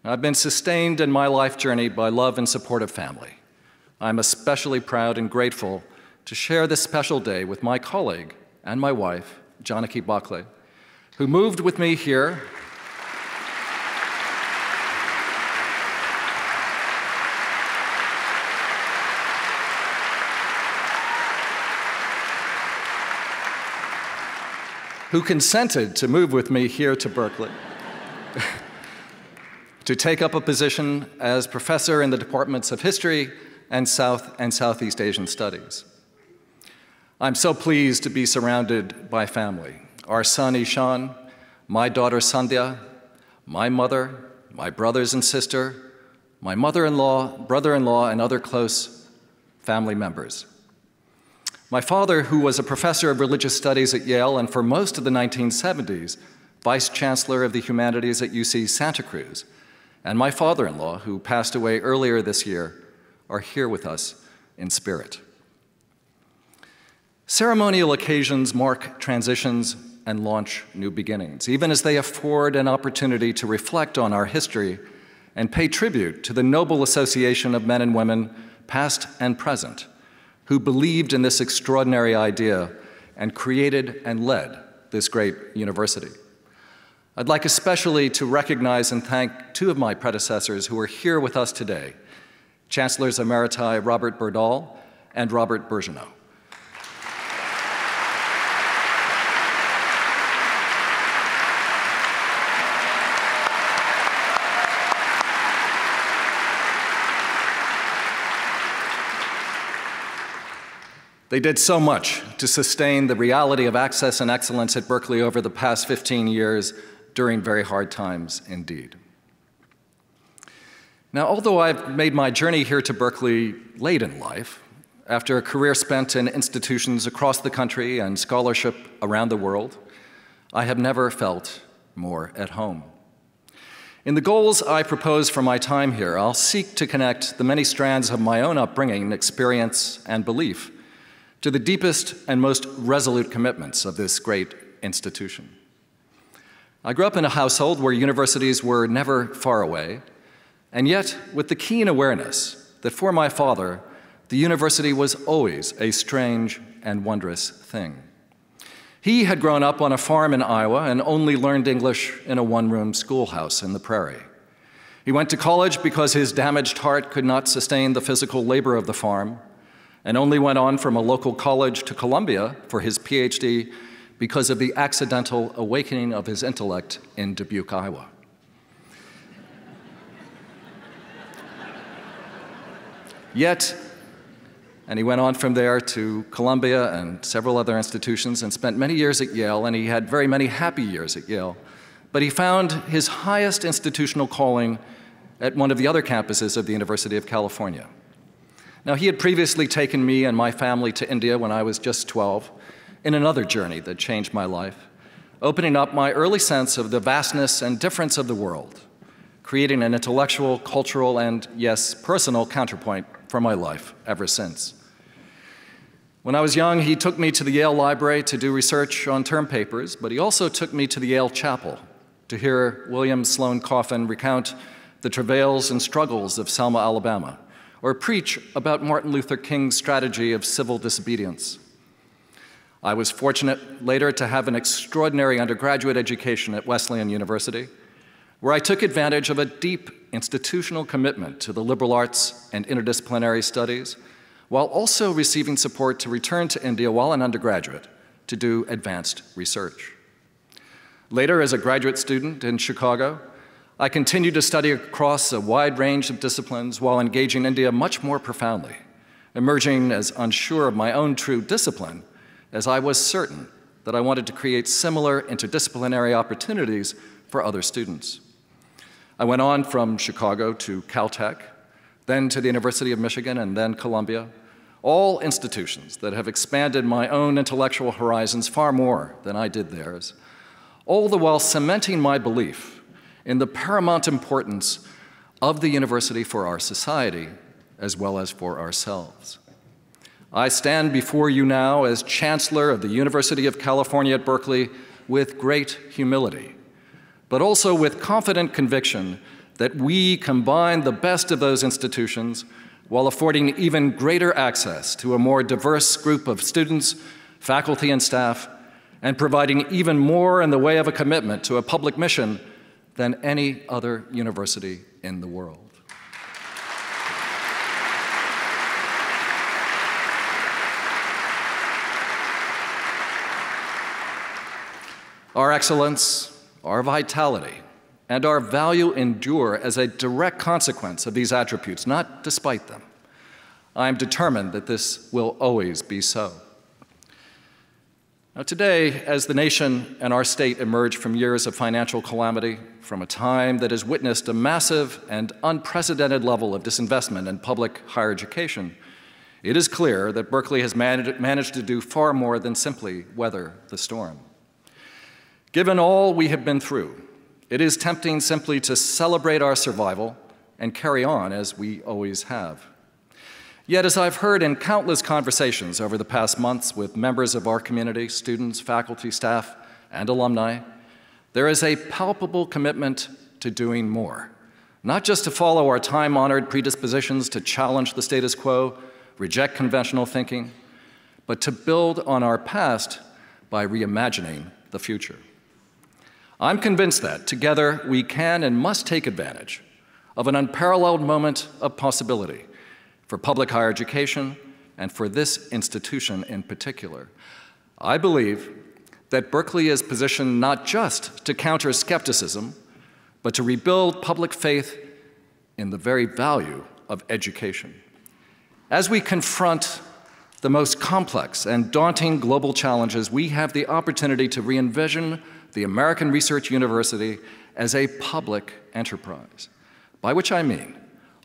I've been sustained in my life journey by love and support of family. I'm especially proud and grateful to share this special day with my colleague and my wife, Janaki Bakle, who moved with me here who consented to move with me here to Berkeley to take up a position as professor in the departments of history and South and Southeast Asian studies. I'm so pleased to be surrounded by family. Our son Ishan, my daughter Sandhya, my mother, my brothers and sister, my mother-in-law, brother-in-law, and other close family members. My father, who was a professor of religious studies at Yale and for most of the 1970s, vice chancellor of the humanities at UC Santa Cruz, and my father-in-law, who passed away earlier this year, are here with us in spirit. Ceremonial occasions mark transitions and launch new beginnings, even as they afford an opportunity to reflect on our history and pay tribute to the noble association of men and women, past and present, who believed in this extraordinary idea and created and led this great university. I'd like especially to recognize and thank two of my predecessors who are here with us today, Chancellors Emeriti Robert Berdahl and Robert Bourgeonneau. They did so much to sustain the reality of access and excellence at Berkeley over the past 15 years during very hard times indeed. Now, although I've made my journey here to Berkeley late in life, after a career spent in institutions across the country and scholarship around the world, I have never felt more at home. In the goals I propose for my time here, I'll seek to connect the many strands of my own upbringing, experience, and belief to the deepest and most resolute commitments of this great institution. I grew up in a household where universities were never far away, and yet with the keen awareness that for my father, the university was always a strange and wondrous thing. He had grown up on a farm in Iowa and only learned English in a one-room schoolhouse in the prairie. He went to college because his damaged heart could not sustain the physical labor of the farm, and only went on from a local college to Columbia for his PhD because of the accidental awakening of his intellect in Dubuque, Iowa. Yet, and he went on from there to Columbia and several other institutions and spent many years at Yale, and he had very many happy years at Yale. But he found his highest institutional calling at one of the other campuses of the University of California. Now, he had previously taken me and my family to India when I was just 12, in another journey that changed my life, opening up my early sense of the vastness and difference of the world, creating an intellectual, cultural, and, yes, personal counterpoint for my life ever since. When I was young, he took me to the Yale Library to do research on term papers, but he also took me to the Yale Chapel to hear William Sloane Coffin recount the travails and struggles of Selma, Alabama, or preach about Martin Luther King's strategy of civil disobedience. I was fortunate later to have an extraordinary undergraduate education at Wesleyan University, where I took advantage of a deep institutional commitment to the liberal arts and interdisciplinary studies, while also receiving support to return to India while an undergraduate to do advanced research. Later, as a graduate student in Chicago, I continued to study across a wide range of disciplines while engaging India much more profoundly, emerging as unsure of my own true discipline, as I was certain that I wanted to create similar interdisciplinary opportunities for other students. I went on from Chicago to Caltech, then to the University of Michigan, and then Columbia, all institutions that have expanded my own intellectual horizons far more than I did theirs, all the while cementing my belief in the paramount importance of the university for our society as well as for ourselves. I stand before you now as Chancellor of the University of California at Berkeley with great humility, but also with confident conviction that we combine the best of those institutions while affording even greater access to a more diverse group of students, faculty, and staff, and providing even more in the way of a commitment to a public mission than any other university in the world. Our excellence, our vitality, and our value endure as a direct consequence of these attributes, not despite them. I am determined that this will always be so. Now today, as the nation and our state emerge from years of financial calamity, from a time that has witnessed a massive and unprecedented level of disinvestment in public higher education, it is clear that Berkeley has managed to do far more than simply weather the storm. Given all we have been through, it is tempting simply to celebrate our survival and carry on as we always have. Yet, as I've heard in countless conversations over the past months with members of our community, students, faculty, staff, and alumni, there is a palpable commitment to doing more, not just to follow our time-honored predispositions to challenge the status quo, reject conventional thinking, but to build on our past by reimagining the future. I'm convinced that, together, we can and must take advantage of an unparalleled moment of possibility for public higher education and for this institution in particular. I believe that Berkeley is positioned not just to counter skepticism, but to rebuild public faith in the very value of education. As we confront the most complex and daunting global challenges, we have the opportunity to re-envision the American Research University as a public enterprise, by which I mean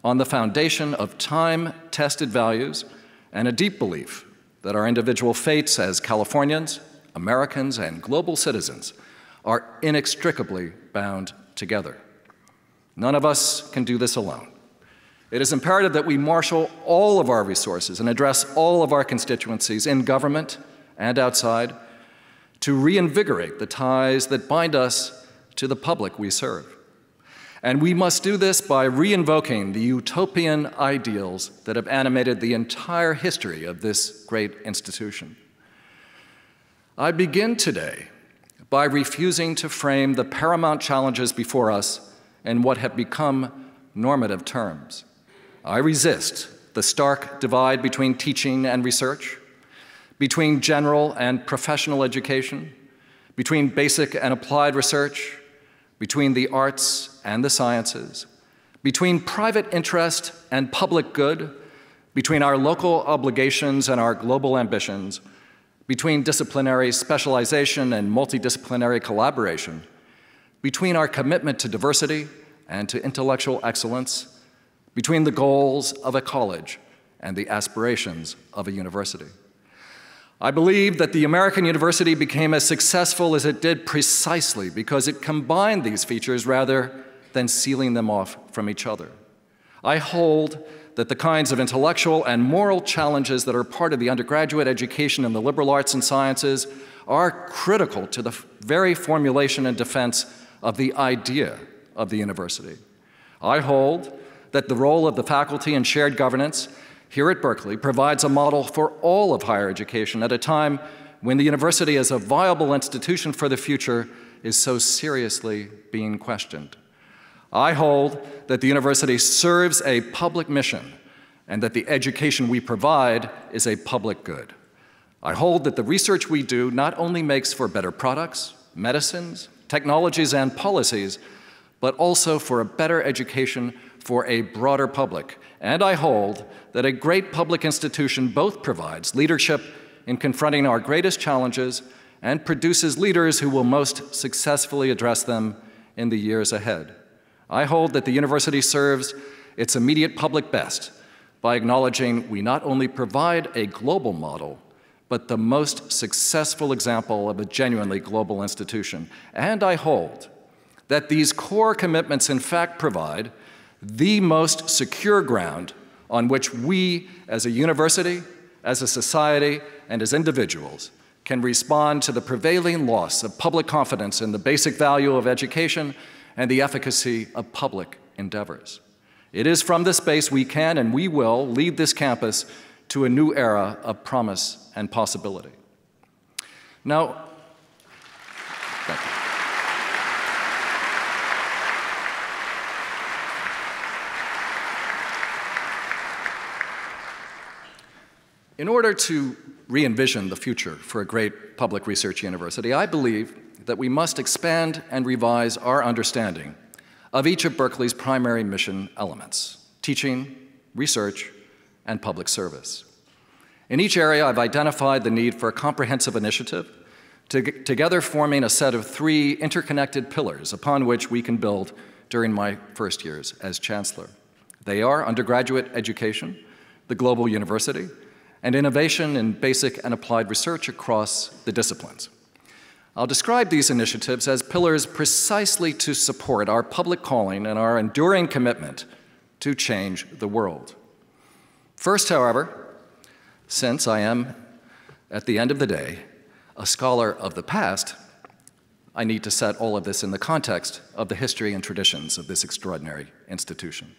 on the foundation of time-tested values and a deep belief that our individual fates as Californians, Americans, and global citizens are inextricably bound together. None of us can do this alone. It is imperative that we marshal all of our resources and address all of our constituencies in government and outside to reinvigorate the ties that bind us to the public we serve. And we must do this by reinvoking the utopian ideals that have animated the entire history of this great institution. I begin today by refusing to frame the paramount challenges before us in what have become normative terms. I resist the stark divide between teaching and research, between general and professional education, between basic and applied research, between the arts and the sciences, between private interest and public good, between our local obligations and our global ambitions, between disciplinary specialization and multidisciplinary collaboration, between our commitment to diversity and to intellectual excellence, between the goals of a college and the aspirations of a university. I believe that the American university became as successful as it did precisely because it combined these features rather than sealing them off from each other. I hold that the kinds of intellectual and moral challenges that are part of the undergraduate education in the liberal arts and sciences are critical to the very formulation and defense of the idea of the university. I hold that the role of the faculty in shared governance here at Berkeley provides a model for all of higher education at a time when the university as a viable institution for the future is so seriously being questioned. I hold that the university serves a public mission and that the education we provide is a public good. I hold that the research we do not only makes for better products, medicines, technologies, and policies, but also for a better education for a broader public. And I hold that a great public institution both provides leadership in confronting our greatest challenges and produces leaders who will most successfully address them in the years ahead. I hold that the university serves its immediate public best by acknowledging we not only provide a global model, but the most successful example of a genuinely global institution. And I hold that these core commitments in fact provide the most secure ground on which we as a university, as a society, and as individuals can respond to the prevailing loss of public confidence in the basic value of education and the efficacy of public endeavors. It is from this base we can and we will lead this campus to a new era of promise and possibility. Now, thank you. In order to re-envision the future for a great public research university, I believe that we must expand and revise our understanding of each of Berkeley's primary mission elements: teaching, research, and public service. In each area, I've identified the need for a comprehensive initiative, together forming a set of 3 interconnected pillars upon which we can build during my first years as chancellor. They are undergraduate education, the global university, and innovation in basic and applied research across the disciplines. I'll describe these initiatives as pillars precisely to support our public calling and our enduring commitment to change the world. First, however, since I am, at the end of the day, a scholar of the past, I need to set all of this in the context of the history and traditions of this extraordinary institution.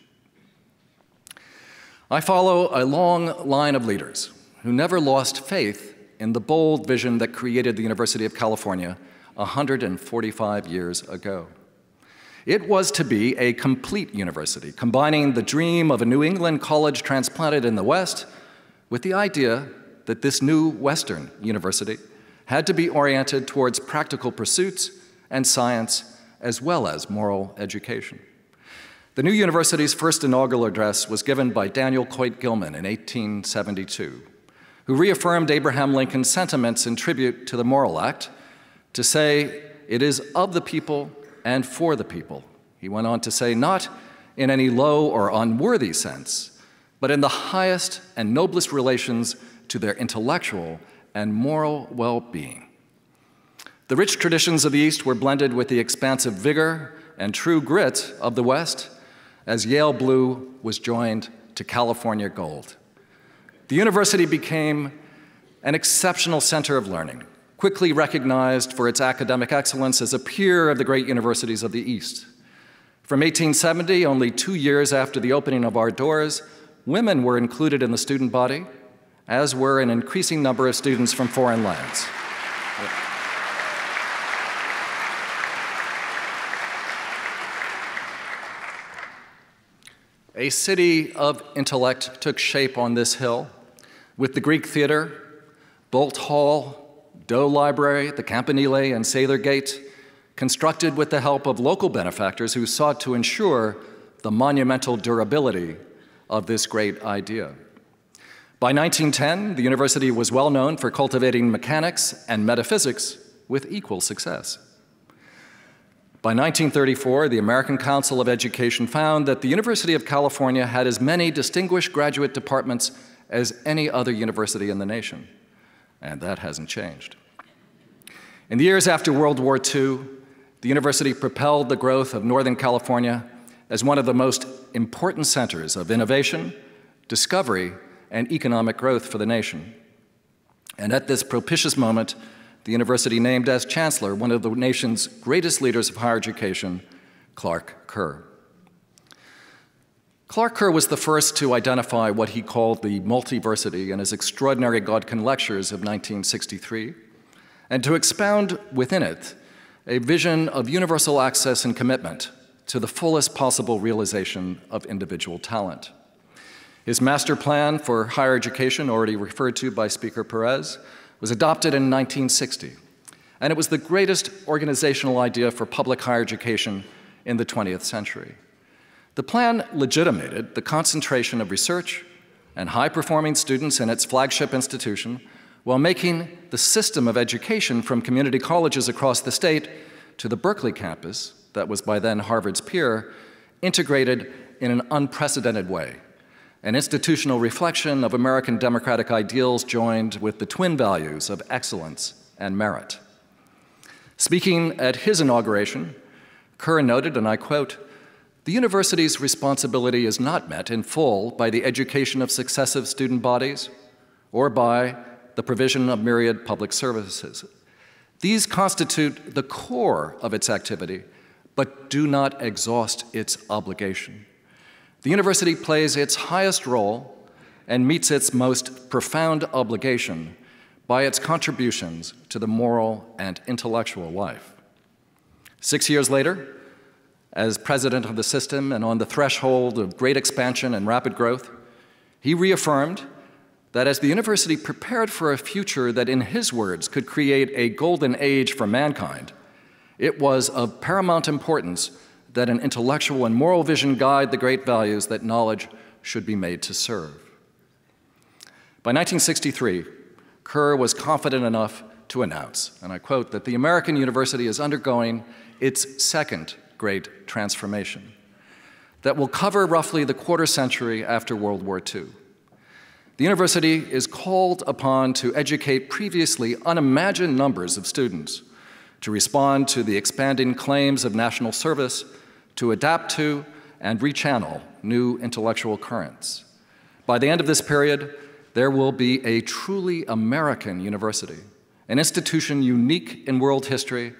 I follow a long line of leaders who never lost faith in the bold vision that created the University of California 145 years ago. It was to be a complete university, combining the dream of a New England college transplanted in the West with the idea that this new Western university had to be oriented towards practical pursuits and science, as well as moral education. The new university's first inaugural address was given by Daniel Coit Gilman in 1872, who reaffirmed Abraham Lincoln's sentiments in tribute to the Morrill Act to say, "It is of the people and for the people." He went on to say, not in any low or unworthy sense, but in the highest and noblest relations to their intellectual and moral well-being. The rich traditions of the East were blended with the expansive vigor and true grit of the West, as Yale blue was joined to California gold. The university became an exceptional center of learning, quickly recognized for its academic excellence as a peer of the great universities of the East. From 1870, only 2 years after the opening of our doors, women were included in the student body, as were an increasing number of students from foreign lands. A city of intellect took shape on this hill, with the Greek Theater, Bolt Hall, Doe Library, the Campanile, and Sather Gate, constructed with the help of local benefactors who sought to ensure the monumental durability of this great idea. By 1910, the university was well known for cultivating mechanics and metaphysics with equal success. By 1934, the American Council of Education found that the University of California had as many distinguished graduate departments as any other university in the nation, and that hasn't changed. In the years after World War II, the university propelled the growth of Northern California as one of the most important centers of innovation, discovery, and economic growth for the nation. And at this propitious moment, the university named as chancellor one of the nation's greatest leaders of higher education, Clark Kerr. Clark Kerr was the first to identify what he called the multiversity in his extraordinary Godkin lectures of 1963, and to expound within it a vision of universal access and commitment to the fullest possible realization of individual talent. His master plan for higher education, already referred to by Speaker Perez, was adopted in 1960, and it was the greatest organizational idea for public higher education in the 20th century. The plan legitimated the concentration of research and high-performing students in its flagship institution, while making the system of education from community colleges across the state to the Berkeley campus, that was by then Harvard's peer, integrated in an unprecedented way. An institutional reflection of American democratic ideals joined with the twin values of excellence and merit. Speaking at his inauguration, Kerr noted, and I quote, "The university's responsibility is not met in full by the education of successive student bodies or by the provision of myriad public services. These constitute the core of its activity, but do not exhaust its obligation. The university plays its highest role and meets its most profound obligation by its contributions to the moral and intellectual life." 6 years later, as president of the system and on the threshold of great expansion and rapid growth, he reaffirmed that as the university prepared for a future that, in his words, could create a golden age for mankind, it was of paramount importance that an intellectual and moral vision guide the great values that knowledge should be made to serve. By 1963, Kerr was confident enough to announce, and I quote, that the American university is undergoing its second great transformation that will cover roughly the quarter century after World War II. The university is called upon to educate previously unimagined numbers of students, to respond to the expanding claims of national service, to adapt to and rechannel new intellectual currents. By the end of this period, there will be a truly American university, an institution unique in world history,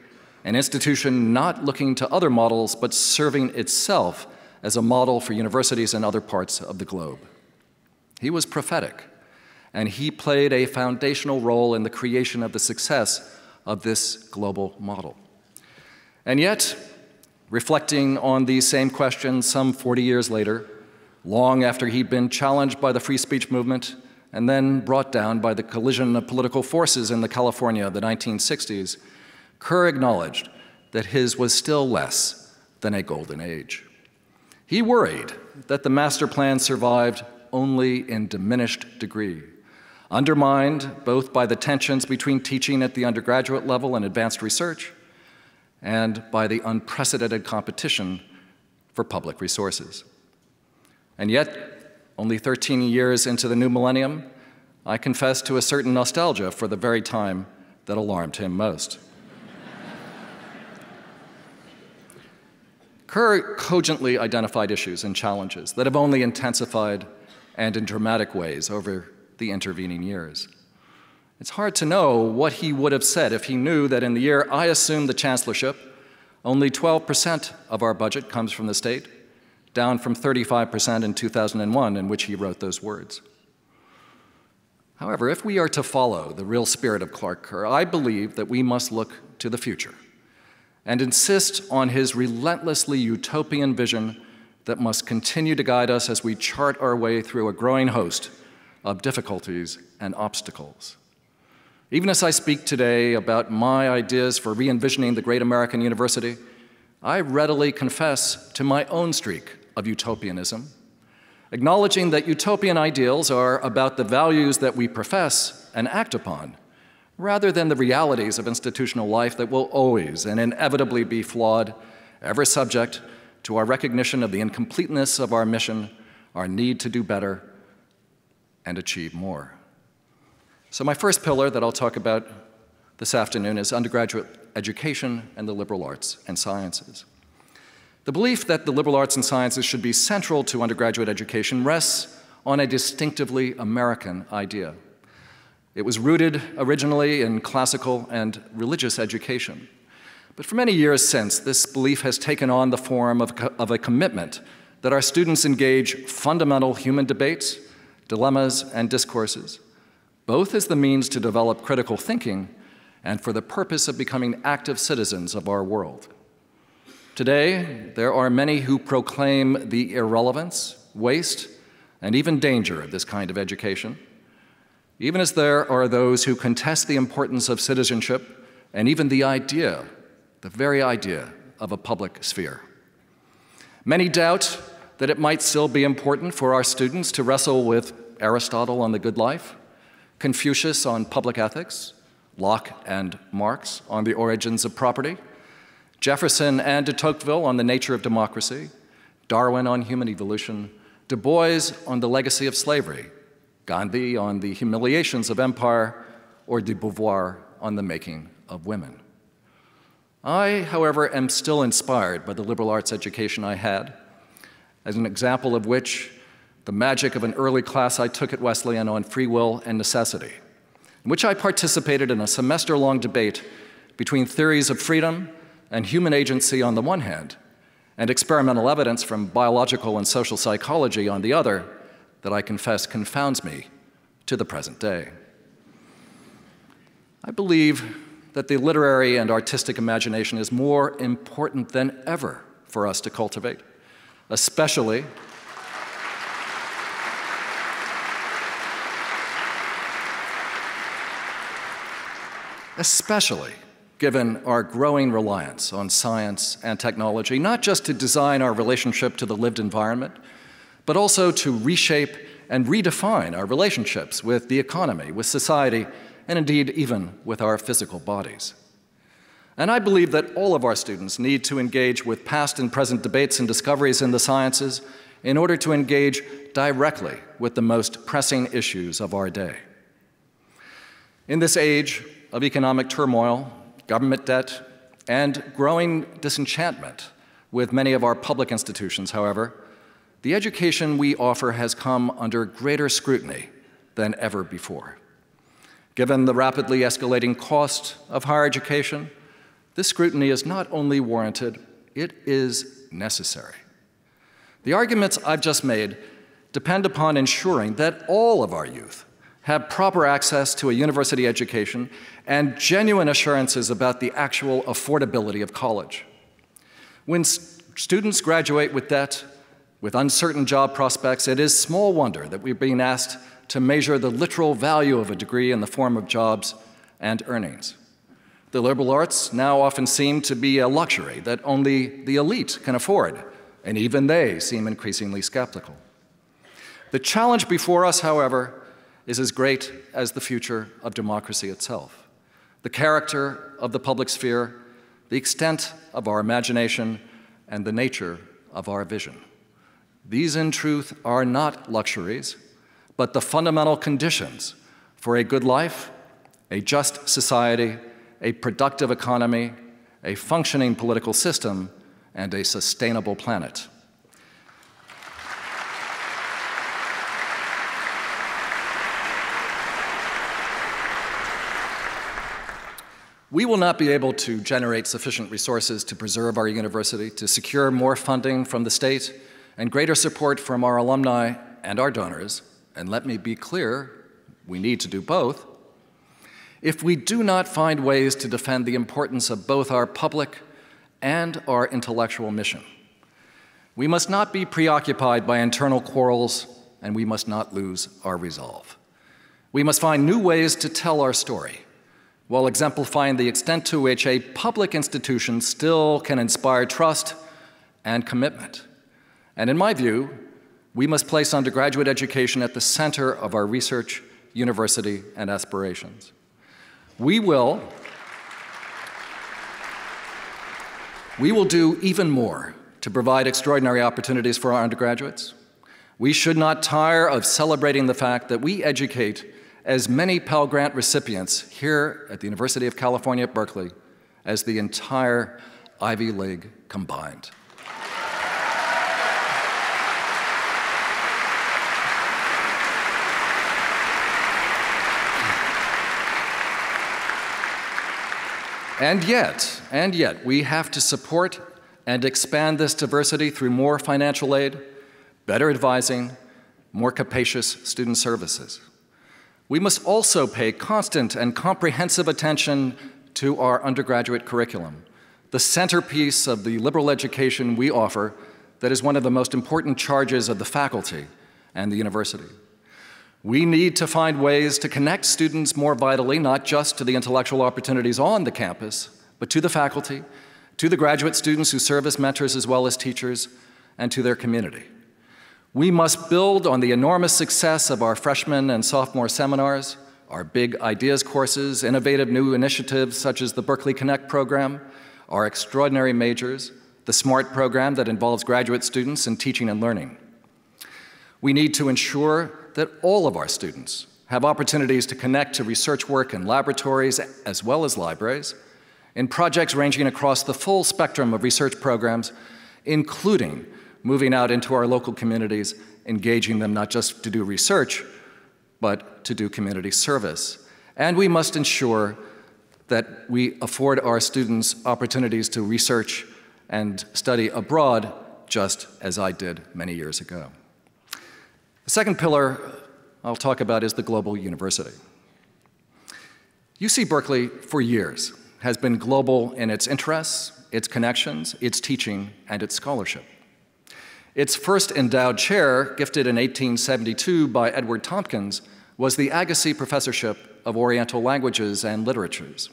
an institution not looking to other models, but serving itself as a model for universities in other parts of the globe. He was prophetic, and he played a foundational role in the creation of the success of this global model. And yet, reflecting on these same questions some 40 years later, long after he'd been challenged by the free speech movement and then brought down by the collision of political forces in the California of the 1960s, Kerr acknowledged that his was still less than a golden age. He worried that the master plan survived only in diminished degree, undermined both by the tensions between teaching at the undergraduate level and advanced research, and by the unprecedented competition for public resources. And yet, only 13 years into the new millennium, I confess to a certain nostalgia for the very time that alarmed him most. Kerr cogently identified issues and challenges that have only intensified and in dramatic ways over the intervening years. It's hard to know what he would have said if he knew that in the year I assumed the chancellorship, only 12% of our budget comes from the state, down from 35% in 2001, in which he wrote those words. However, if we are to follow the real spirit of Clark Kerr, I believe that we must look to the future and insist on his relentlessly utopian vision that must continue to guide us as we chart our way through a growing host of difficulties and obstacles. Even as I speak today about my ideas for re-envisioning the great American university, I readily confess to my own streak of utopianism, acknowledging that utopian ideals are about the values that we profess and act upon, rather than the realities of institutional life that will always and inevitably be flawed, ever subject to our recognition of the incompleteness of our mission, our need to do better, and achieve more. So my first pillar that I'll talk about this afternoon is undergraduate education and the liberal arts and sciences. The belief that the liberal arts and sciences should be central to undergraduate education rests on a distinctively American idea. It was rooted originally in classical and religious education. But for many years since, this belief has taken on the form of a commitment that our students engage fundamental human debates, dilemmas, and discourses, both as the means to develop critical thinking and for the purpose of becoming active citizens of our world. Today, there are many who proclaim the irrelevance, waste, and even danger of this kind of education, even as there are those who contest the importance of citizenship and even the idea, the very idea, of a public sphere. Many doubt that it might still be important for our students to wrestle with Aristotle on the good life, Confucius on public ethics, Locke and Marx on the origins of property, Jefferson and de Tocqueville on the nature of democracy, Darwin on human evolution, Du Bois on the legacy of slavery, Gandhi on the humiliations of empire, or de Beauvoir on the making of women. I, however, am still inspired by the liberal arts education I had, as an example of which the magic of an early class I took at Wesleyan on free will and necessity, in which I participated in a semester-long debate between theories of freedom and human agency on the one hand, and experimental evidence from biological and social psychology on the other, that I confess confounds me to the present day. I believe that the literary and artistic imagination is more important than ever for us to cultivate, especially given our growing reliance on science and technology, not just to design our relationship to the lived environment, but also to reshape and redefine our relationships with the economy, with society, and indeed even with our physical bodies. And I believe that all of our students need to engage with past and present debates and discoveries in the sciences in order to engage directly with the most pressing issues of our day. In this age of economic turmoil, government debt, and growing disenchantment with many of our public institutions, however, the education we offer has come under greater scrutiny than ever before. Given the rapidly escalating cost of higher education, this scrutiny is not only warranted, it is necessary. The arguments I've just made depend upon ensuring that all of our youth have proper access to a university education and genuine assurances about the actual affordability of college. When students graduate with debt, with uncertain job prospects, it is small wonder that we're being asked to measure the literal value of a degree in the form of jobs and earnings. The liberal arts now often seem to be a luxury that only the elite can afford, and even they seem increasingly skeptical. The challenge before us, however, is as great as the future of democracy itself. The character of the public sphere, the extent of our imagination, and the nature of our vision. These, in truth, are not luxuries, but the fundamental conditions for a good life, a just society, a productive economy, a functioning political system, and a sustainable planet. We will not be able to generate sufficient resources to preserve our university, to secure more funding from the state, and greater support from our alumni and our donors, and let me be clear, we need to do both, if we do not find ways to defend the importance of both our public and our intellectual mission. We must not be preoccupied by internal quarrels, and we must not lose our resolve. We must find new ways to tell our story, while exemplifying the extent to which a public institution still can inspire trust and commitment. And in my view, we must place undergraduate education at the center of our research, university, and aspirations. We will do even more to provide extraordinary opportunities for our undergraduates. We should not tire of celebrating the fact that we educate as many Pell Grant recipients here at the University of California at Berkeley as the entire Ivy League combined. And yet, we have to support and expand this diversity through more financial aid, better advising, more capacious student services. We must also pay constant and comprehensive attention to our undergraduate curriculum, the centerpiece of the liberal education we offer that is one of the most important charges of the faculty and the university. We need to find ways to connect students more vitally, not just to the intellectual opportunities on the campus, but to the faculty, to the graduate students who serve as mentors as well as teachers, and to their community. We must build on the enormous success of our freshman and sophomore seminars, our big ideas courses, innovative new initiatives such as the Berkeley Connect program, our extraordinary majors, the SMART program that involves graduate students in teaching and learning. We need to ensure that all of our students have opportunities to connect to research work in laboratories as well as libraries, in projects ranging across the full spectrum of research programs, including moving out into our local communities, engaging them not just to do research, but to do community service. And we must ensure that we afford our students opportunities to research and study abroad, just as I did many years ago. The second pillar I'll talk about is the global university. UC Berkeley, for years, has been global in its interests, its connections, its teaching, and its scholarship. Its first endowed chair, gifted in 1872 by Edward Tompkins, was the Agassiz Professorship of Oriental Languages and Literatures.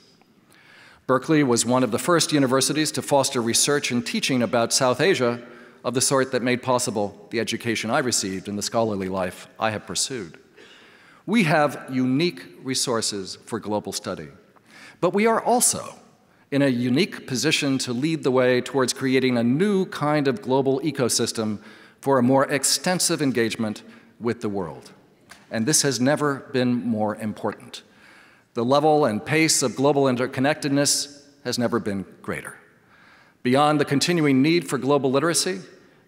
Berkeley was one of the first universities to foster research and teaching about South Asia of the sort that made possible the education I received and the scholarly life I have pursued. We have unique resources for global study, but we are also in a unique position to lead the way towards creating a new kind of global ecosystem for a more extensive engagement with the world. And this has never been more important. The level and pace of global interconnectedness has never been greater. Beyond the continuing need for global literacy,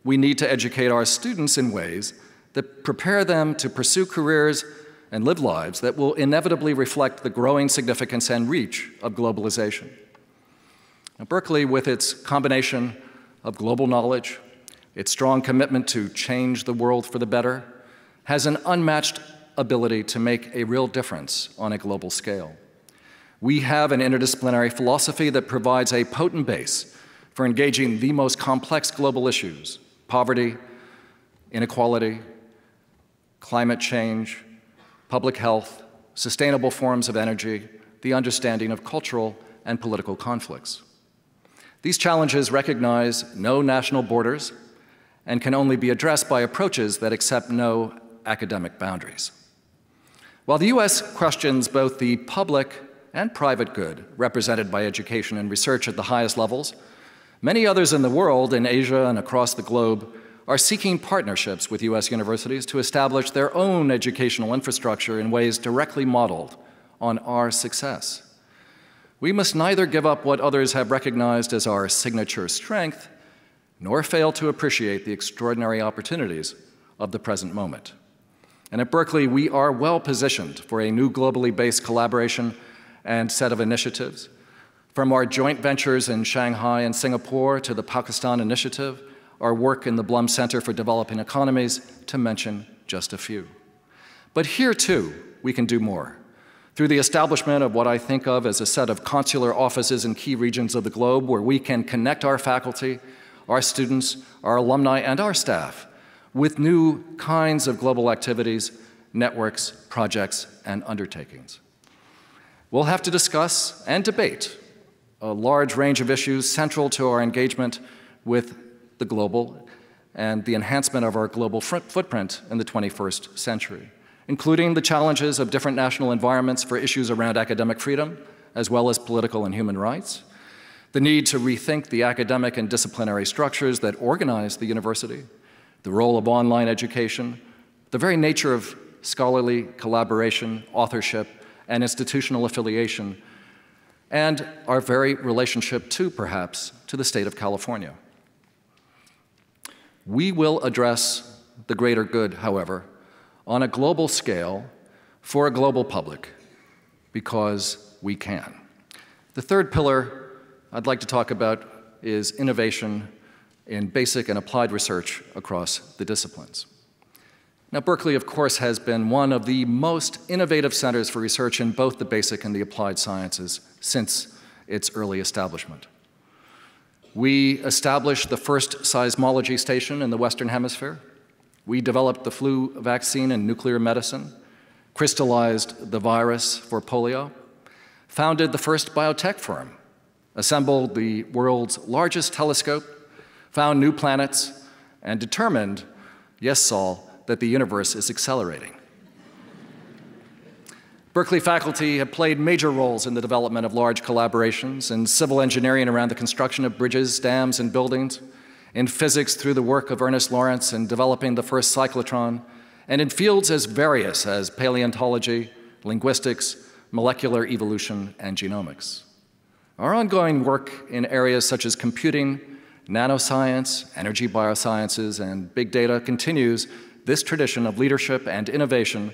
we need to educate our students in ways that prepare them to pursue careers and live lives that will inevitably reflect the growing significance and reach of globalization. Now, Berkeley, with its combination of global knowledge, its strong commitment to change the world for the better, has an unmatched ability to make a real difference on a global scale. We have an interdisciplinary philosophy that provides a potent base for engaging the most complex global issues: poverty, inequality, climate change, public health, sustainable forms of energy, the understanding of cultural and political conflicts. These challenges recognize no national borders and can only be addressed by approaches that accept no academic boundaries. While the U.S. questions both the public and private good represented by education and research at the highest levels, many others in the world, in Asia and across the globe, are seeking partnerships with U.S. universities to establish their own educational infrastructure in ways directly modeled on our success. We must neither give up what others have recognized as our signature strength, nor fail to appreciate the extraordinary opportunities of the present moment. And at Berkeley, we are well positioned for a new globally based collaboration and set of initiatives. From our joint ventures in Shanghai and Singapore to the Pakistan Initiative, our work in the Blum Center for Developing Economies, to mention just a few. But here, too, we can do more. Through the establishment of what I think of as a set of consular offices in key regions of the globe where we can connect our faculty, our students, our alumni, and our staff with new kinds of global activities, networks, projects, and undertakings. We'll have to discuss and debate a large range of issues central to our engagement with the global and the enhancement of our global footprint in the 21st century, including the challenges of different national environments for issues around academic freedom, as well as political and human rights, the need to rethink the academic and disciplinary structures that organize the university, the role of online education, the very nature of scholarly collaboration, authorship, and institutional affiliation, and our very relationship too, perhaps, to the state of California. We will address the greater good, however, on a global scale for a global public, because we can. The third pillar I'd like to talk about is innovation in basic and applied research across the disciplines. Now, Berkeley, of course, has been one of the most innovative centers for research in both the basic and the applied sciences since its early establishment. We established the first seismology station in the Western Hemisphere. We developed the flu vaccine and nuclear medicine, crystallized the virus for polio, founded the first biotech firm, assembled the world's largest telescope, found new planets, and determined, yes, Saul, that the universe is accelerating. Berkeley faculty have played major roles in the development of large collaborations in civil engineering around the construction of bridges, dams, and buildings, in physics through the work of Ernest Lawrence in developing the first cyclotron, and in fields as various as paleontology, linguistics, molecular evolution, and genomics. Our ongoing work in areas such as computing, nanoscience, energy biosciences, and big data continues this tradition of leadership and innovation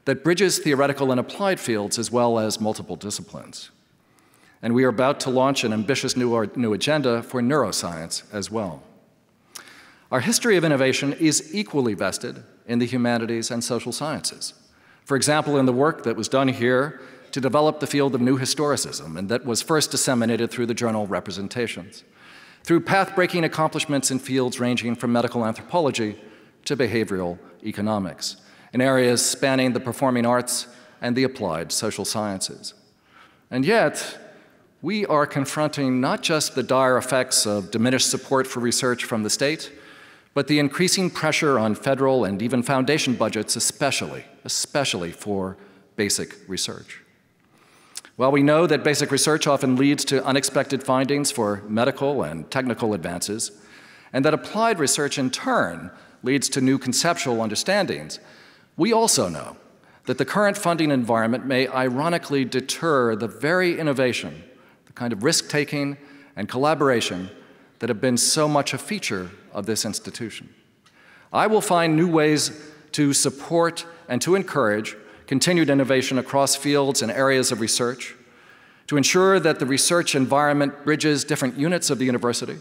that bridges theoretical and applied fields as well as multiple disciplines. And we are about to launch an ambitious new agenda for neuroscience as well. Our history of innovation is equally vested in the humanities and social sciences. For example, in the work that was done here to develop the field of new historicism, and that was first disseminated through the journal Representations, through path-breaking accomplishments in fields ranging from medical anthropology to behavioral economics, in areas spanning the performing arts and the applied social sciences. And yet, we are confronting not just the dire effects of diminished support for research from the state, but the increasing pressure on federal and even foundation budgets, especially for basic research. While we know that basic research often leads to unexpected findings for medical and technical advances, and that applied research in turn leads to new conceptual understandings, we also know that the current funding environment may ironically deter the very innovation, the kind of risk-taking and collaboration that have been so much a feature of this institution. I will find new ways to support and to encourage continued innovation across fields and areas of research, to ensure that the research environment bridges different units of the university,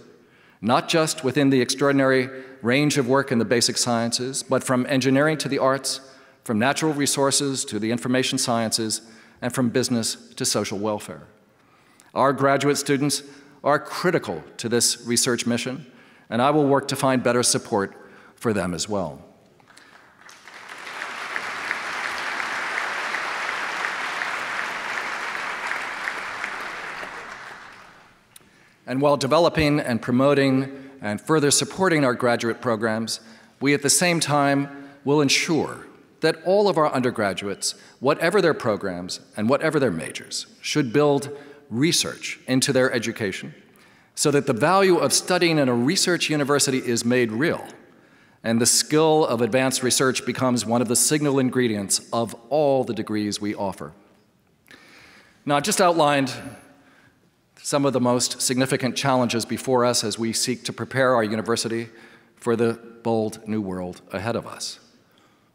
not just within the extraordinary range of work in the basic sciences, but from engineering to the arts, from natural resources to the information sciences, and from business to social welfare. Our graduate students are critical to this research mission, and I will work to find better support for them as well. And while developing and promoting and further supporting our graduate programs, we at the same time will ensure that all of our undergraduates, whatever their programs and whatever their majors, should build research into their education so that the value of studying in a research university is made real and the skill of advanced research becomes one of the signal ingredients of all the degrees we offer. Now, I've just outlined some of the most significant challenges before us as we seek to prepare our university for the bold new world ahead of us.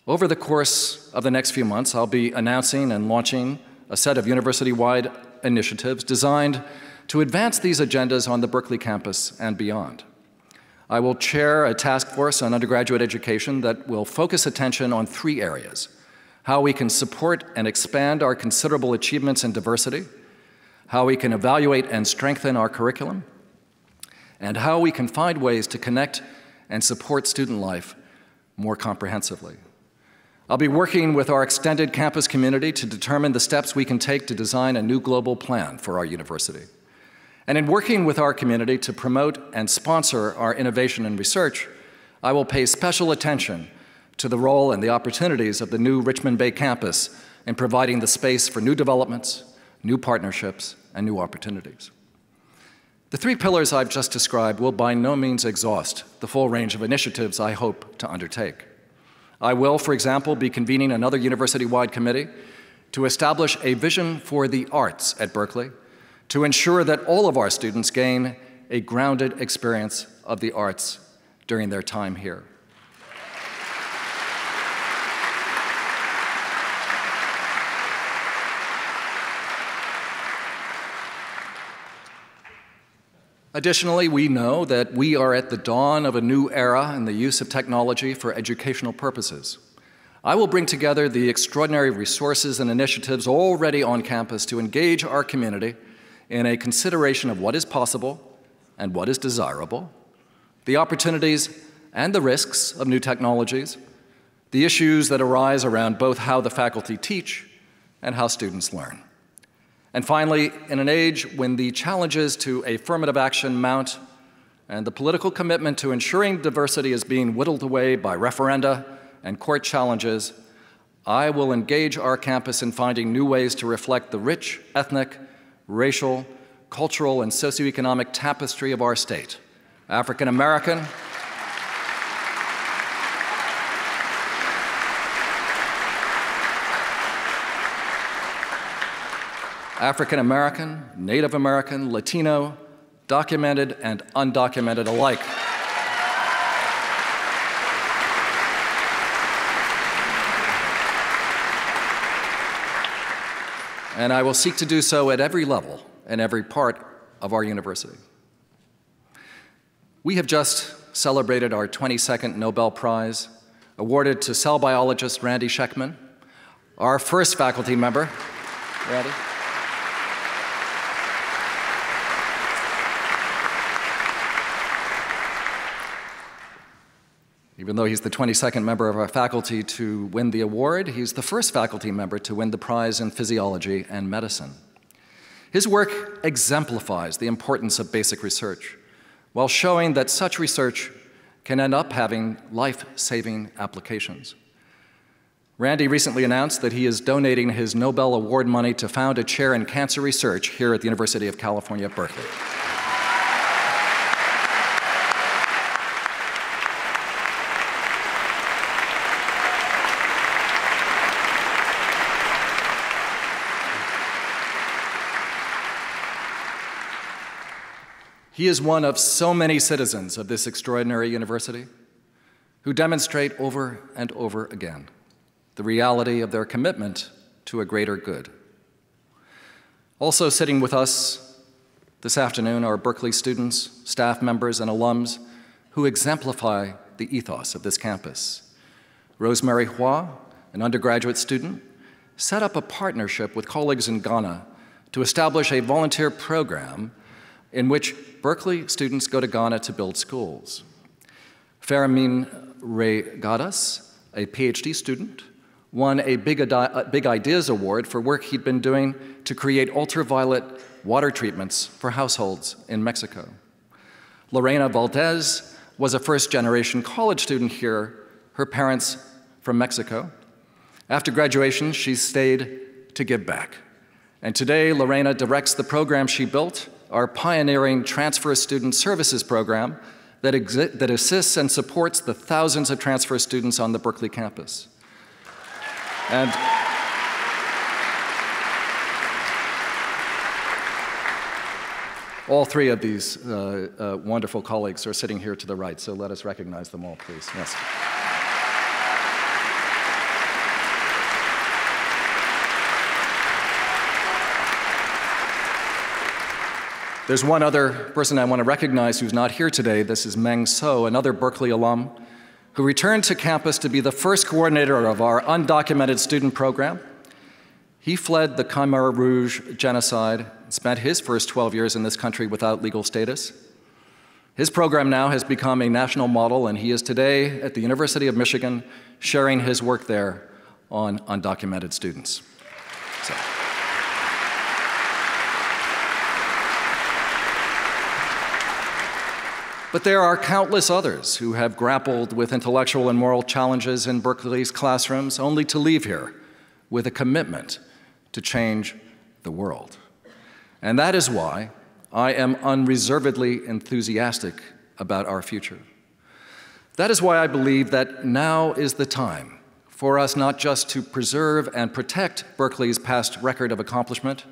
Over the course of the next few months, I'll be announcing and launching a set of university-wide initiatives designed to advance these agendas on the Berkeley campus and beyond. I will chair a task force on undergraduate education that will focus attention on 3 areas: how we can support and expand our considerable achievements in diversity, how we can evaluate and strengthen our curriculum, and how we can find ways to connect and support student life more comprehensively. I'll be working with our extended campus community to determine the steps we can take to design a new global plan for our university. And in working with our community to promote and sponsor our innovation and research, I will pay special attention to the role and the opportunities of the new Richmond Bay campus in providing the space for new developments, new partnerships, and new opportunities. The three pillars I've just described will by no means exhaust the full range of initiatives I hope to undertake. I will, for example, be convening another university-wide committee to establish a vision for the arts at Berkeley to ensure that all of our students gain a grounded experience of the arts during their time here. Additionally, we know that we are at the dawn of a new era in the use of technology for educational purposes. I will bring together the extraordinary resources and initiatives already on campus to engage our community in a consideration of what is possible and what is desirable, the opportunities and the risks of new technologies, the issues that arise around both how the faculty teach and how students learn. And finally, in an age when the challenges to affirmative action mount and the political commitment to ensuring diversity is being whittled away by referenda and court challenges, I will engage our campus in finding new ways to reflect the rich ethnic, racial, cultural, and socioeconomic tapestry of our state. African American, African American, Native American, Latino, documented and undocumented alike. And I will seek to do so at every level and every part of our university. We have just celebrated our 22nd Nobel Prize, awarded to cell biologist Randy Schekman, our first faculty member. Randy? Even though he's the 22nd member of our faculty to win the award, he's the first faculty member to win the prize in physiology and medicine. His work exemplifies the importance of basic research, while showing that such research can end up having life-saving applications. Randy recently announced that he is donating his Nobel Award money to found a chair in cancer research here at the University of California at Berkeley. He is one of so many citizens of this extraordinary university who demonstrate over and over again the reality of their commitment to a greater good. Also sitting with us this afternoon are Berkeley students, staff members, and alums who exemplify the ethos of this campus. Rosemary Hua, an undergraduate student, set up a partnership with colleagues in Ghana to establish a volunteer program in which Berkeley students go to Ghana to build schools. Faramine Ray Gadas, a PhD student, won a Big Ideas Award for work he'd been doing to create ultraviolet water treatments for households in Mexico. Lorena Valdez was a first-generation college student here, her parents from Mexico. After graduation, she stayed to give back. And today, Lorena directs the program she built, our pioneering Transfer Student Services program that assists and supports the thousands of transfer students on the Berkeley campus. And all three of these wonderful colleagues are sitting here to the right, so let us recognize them all, please. Yes. There's one other person I want to recognize who's not here today. This is Meng So, another Berkeley alum, who returned to campus to be the first coordinator of our undocumented student program. He fled the Khmer Rouge genocide and spent his first 12 years in this country without legal status. His program now has become a national model, and he is today at the University of Michigan sharing his work there on undocumented students. So. But there are countless others who have grappled with intellectual and moral challenges in Berkeley's classrooms only to leave here with a commitment to change the world. And that is why I am unreservedly enthusiastic about our future. That is why I believe that now is the time for us not just to preserve and protect Berkeley's past record of accomplishment,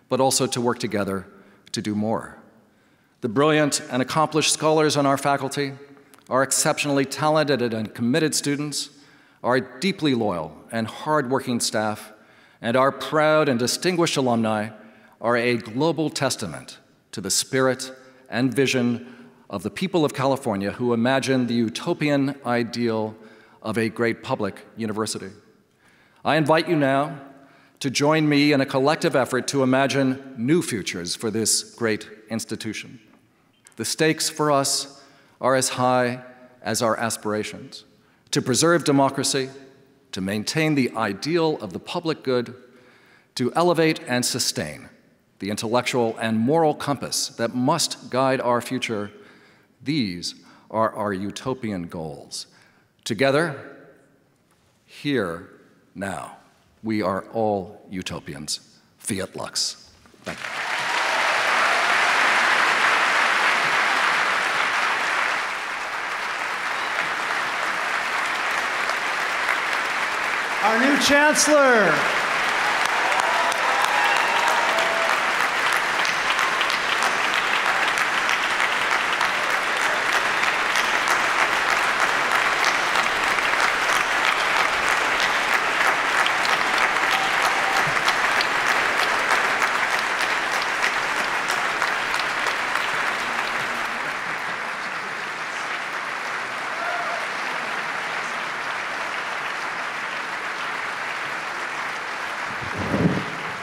but also to work together to do more. The brilliant and accomplished scholars on our faculty, our exceptionally talented and committed students, our deeply loyal and hardworking staff, and our proud and distinguished alumni are a global testament to the spirit and vision of the people of California who imagine the utopian ideal of a great public university. I invite you now to join me in a collective effort to imagine new futures for this great institution. The stakes for us are as high as our aspirations: to preserve democracy, to maintain the ideal of the public good, to elevate and sustain the intellectual and moral compass that must guide our future. These are our utopian goals. Together, here, now, we are all utopians. Fiat lux. Thank you. Our new chancellor.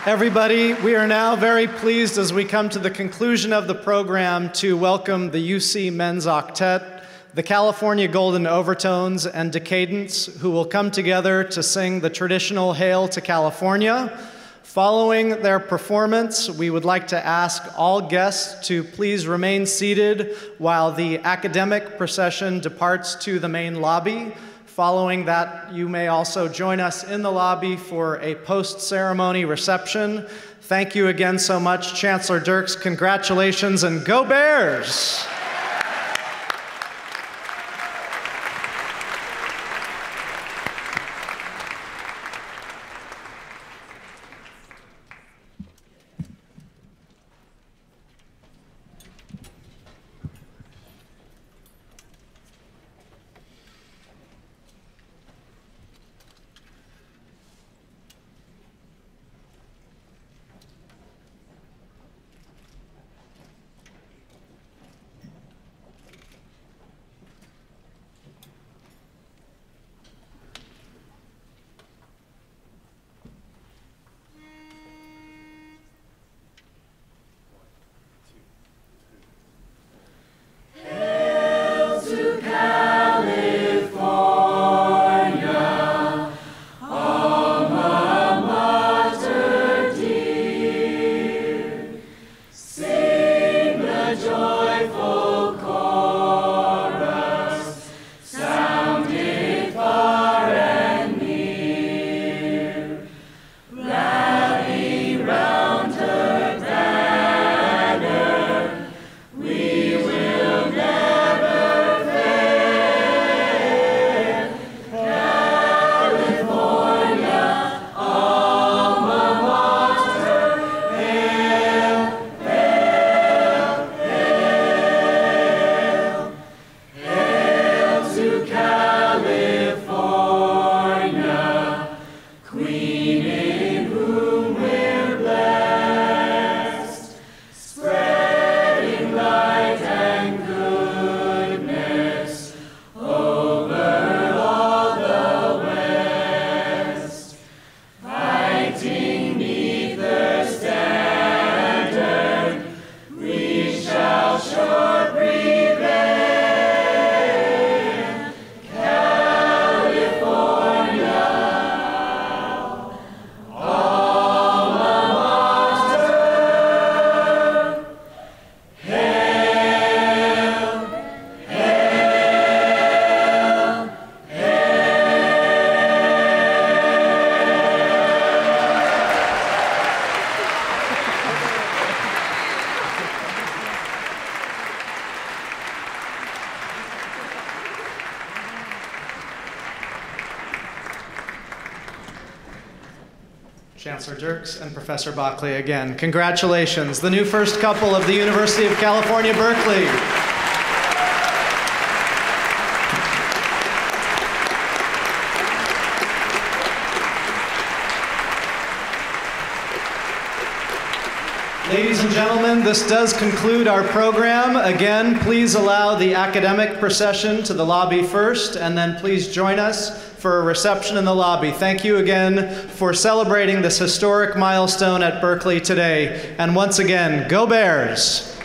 Everybody, we are now very pleased as we come to the conclusion of the program to welcome the UC Men's Octet, the California Golden Overtones, and Decadence, who will come together to sing the traditional Hail to California. Following their performance, we would like to ask all guests to please remain seated while the academic procession departs to the main lobby. Following that, you may also join us in the lobby for a post-ceremony reception. Thank you again so much, Chancellor Dirks. Congratulations, and go Bears! Chancellor Dirks and Professor Buckley again. Congratulations, the new first couple of the University of California, Berkeley. Ladies and gentlemen, this does conclude our program. Again, please allow the academic procession to the lobby first, and then please join us for a reception in the lobby. Thank you again for celebrating this historic milestone at Berkeley today. And once again, go Bears!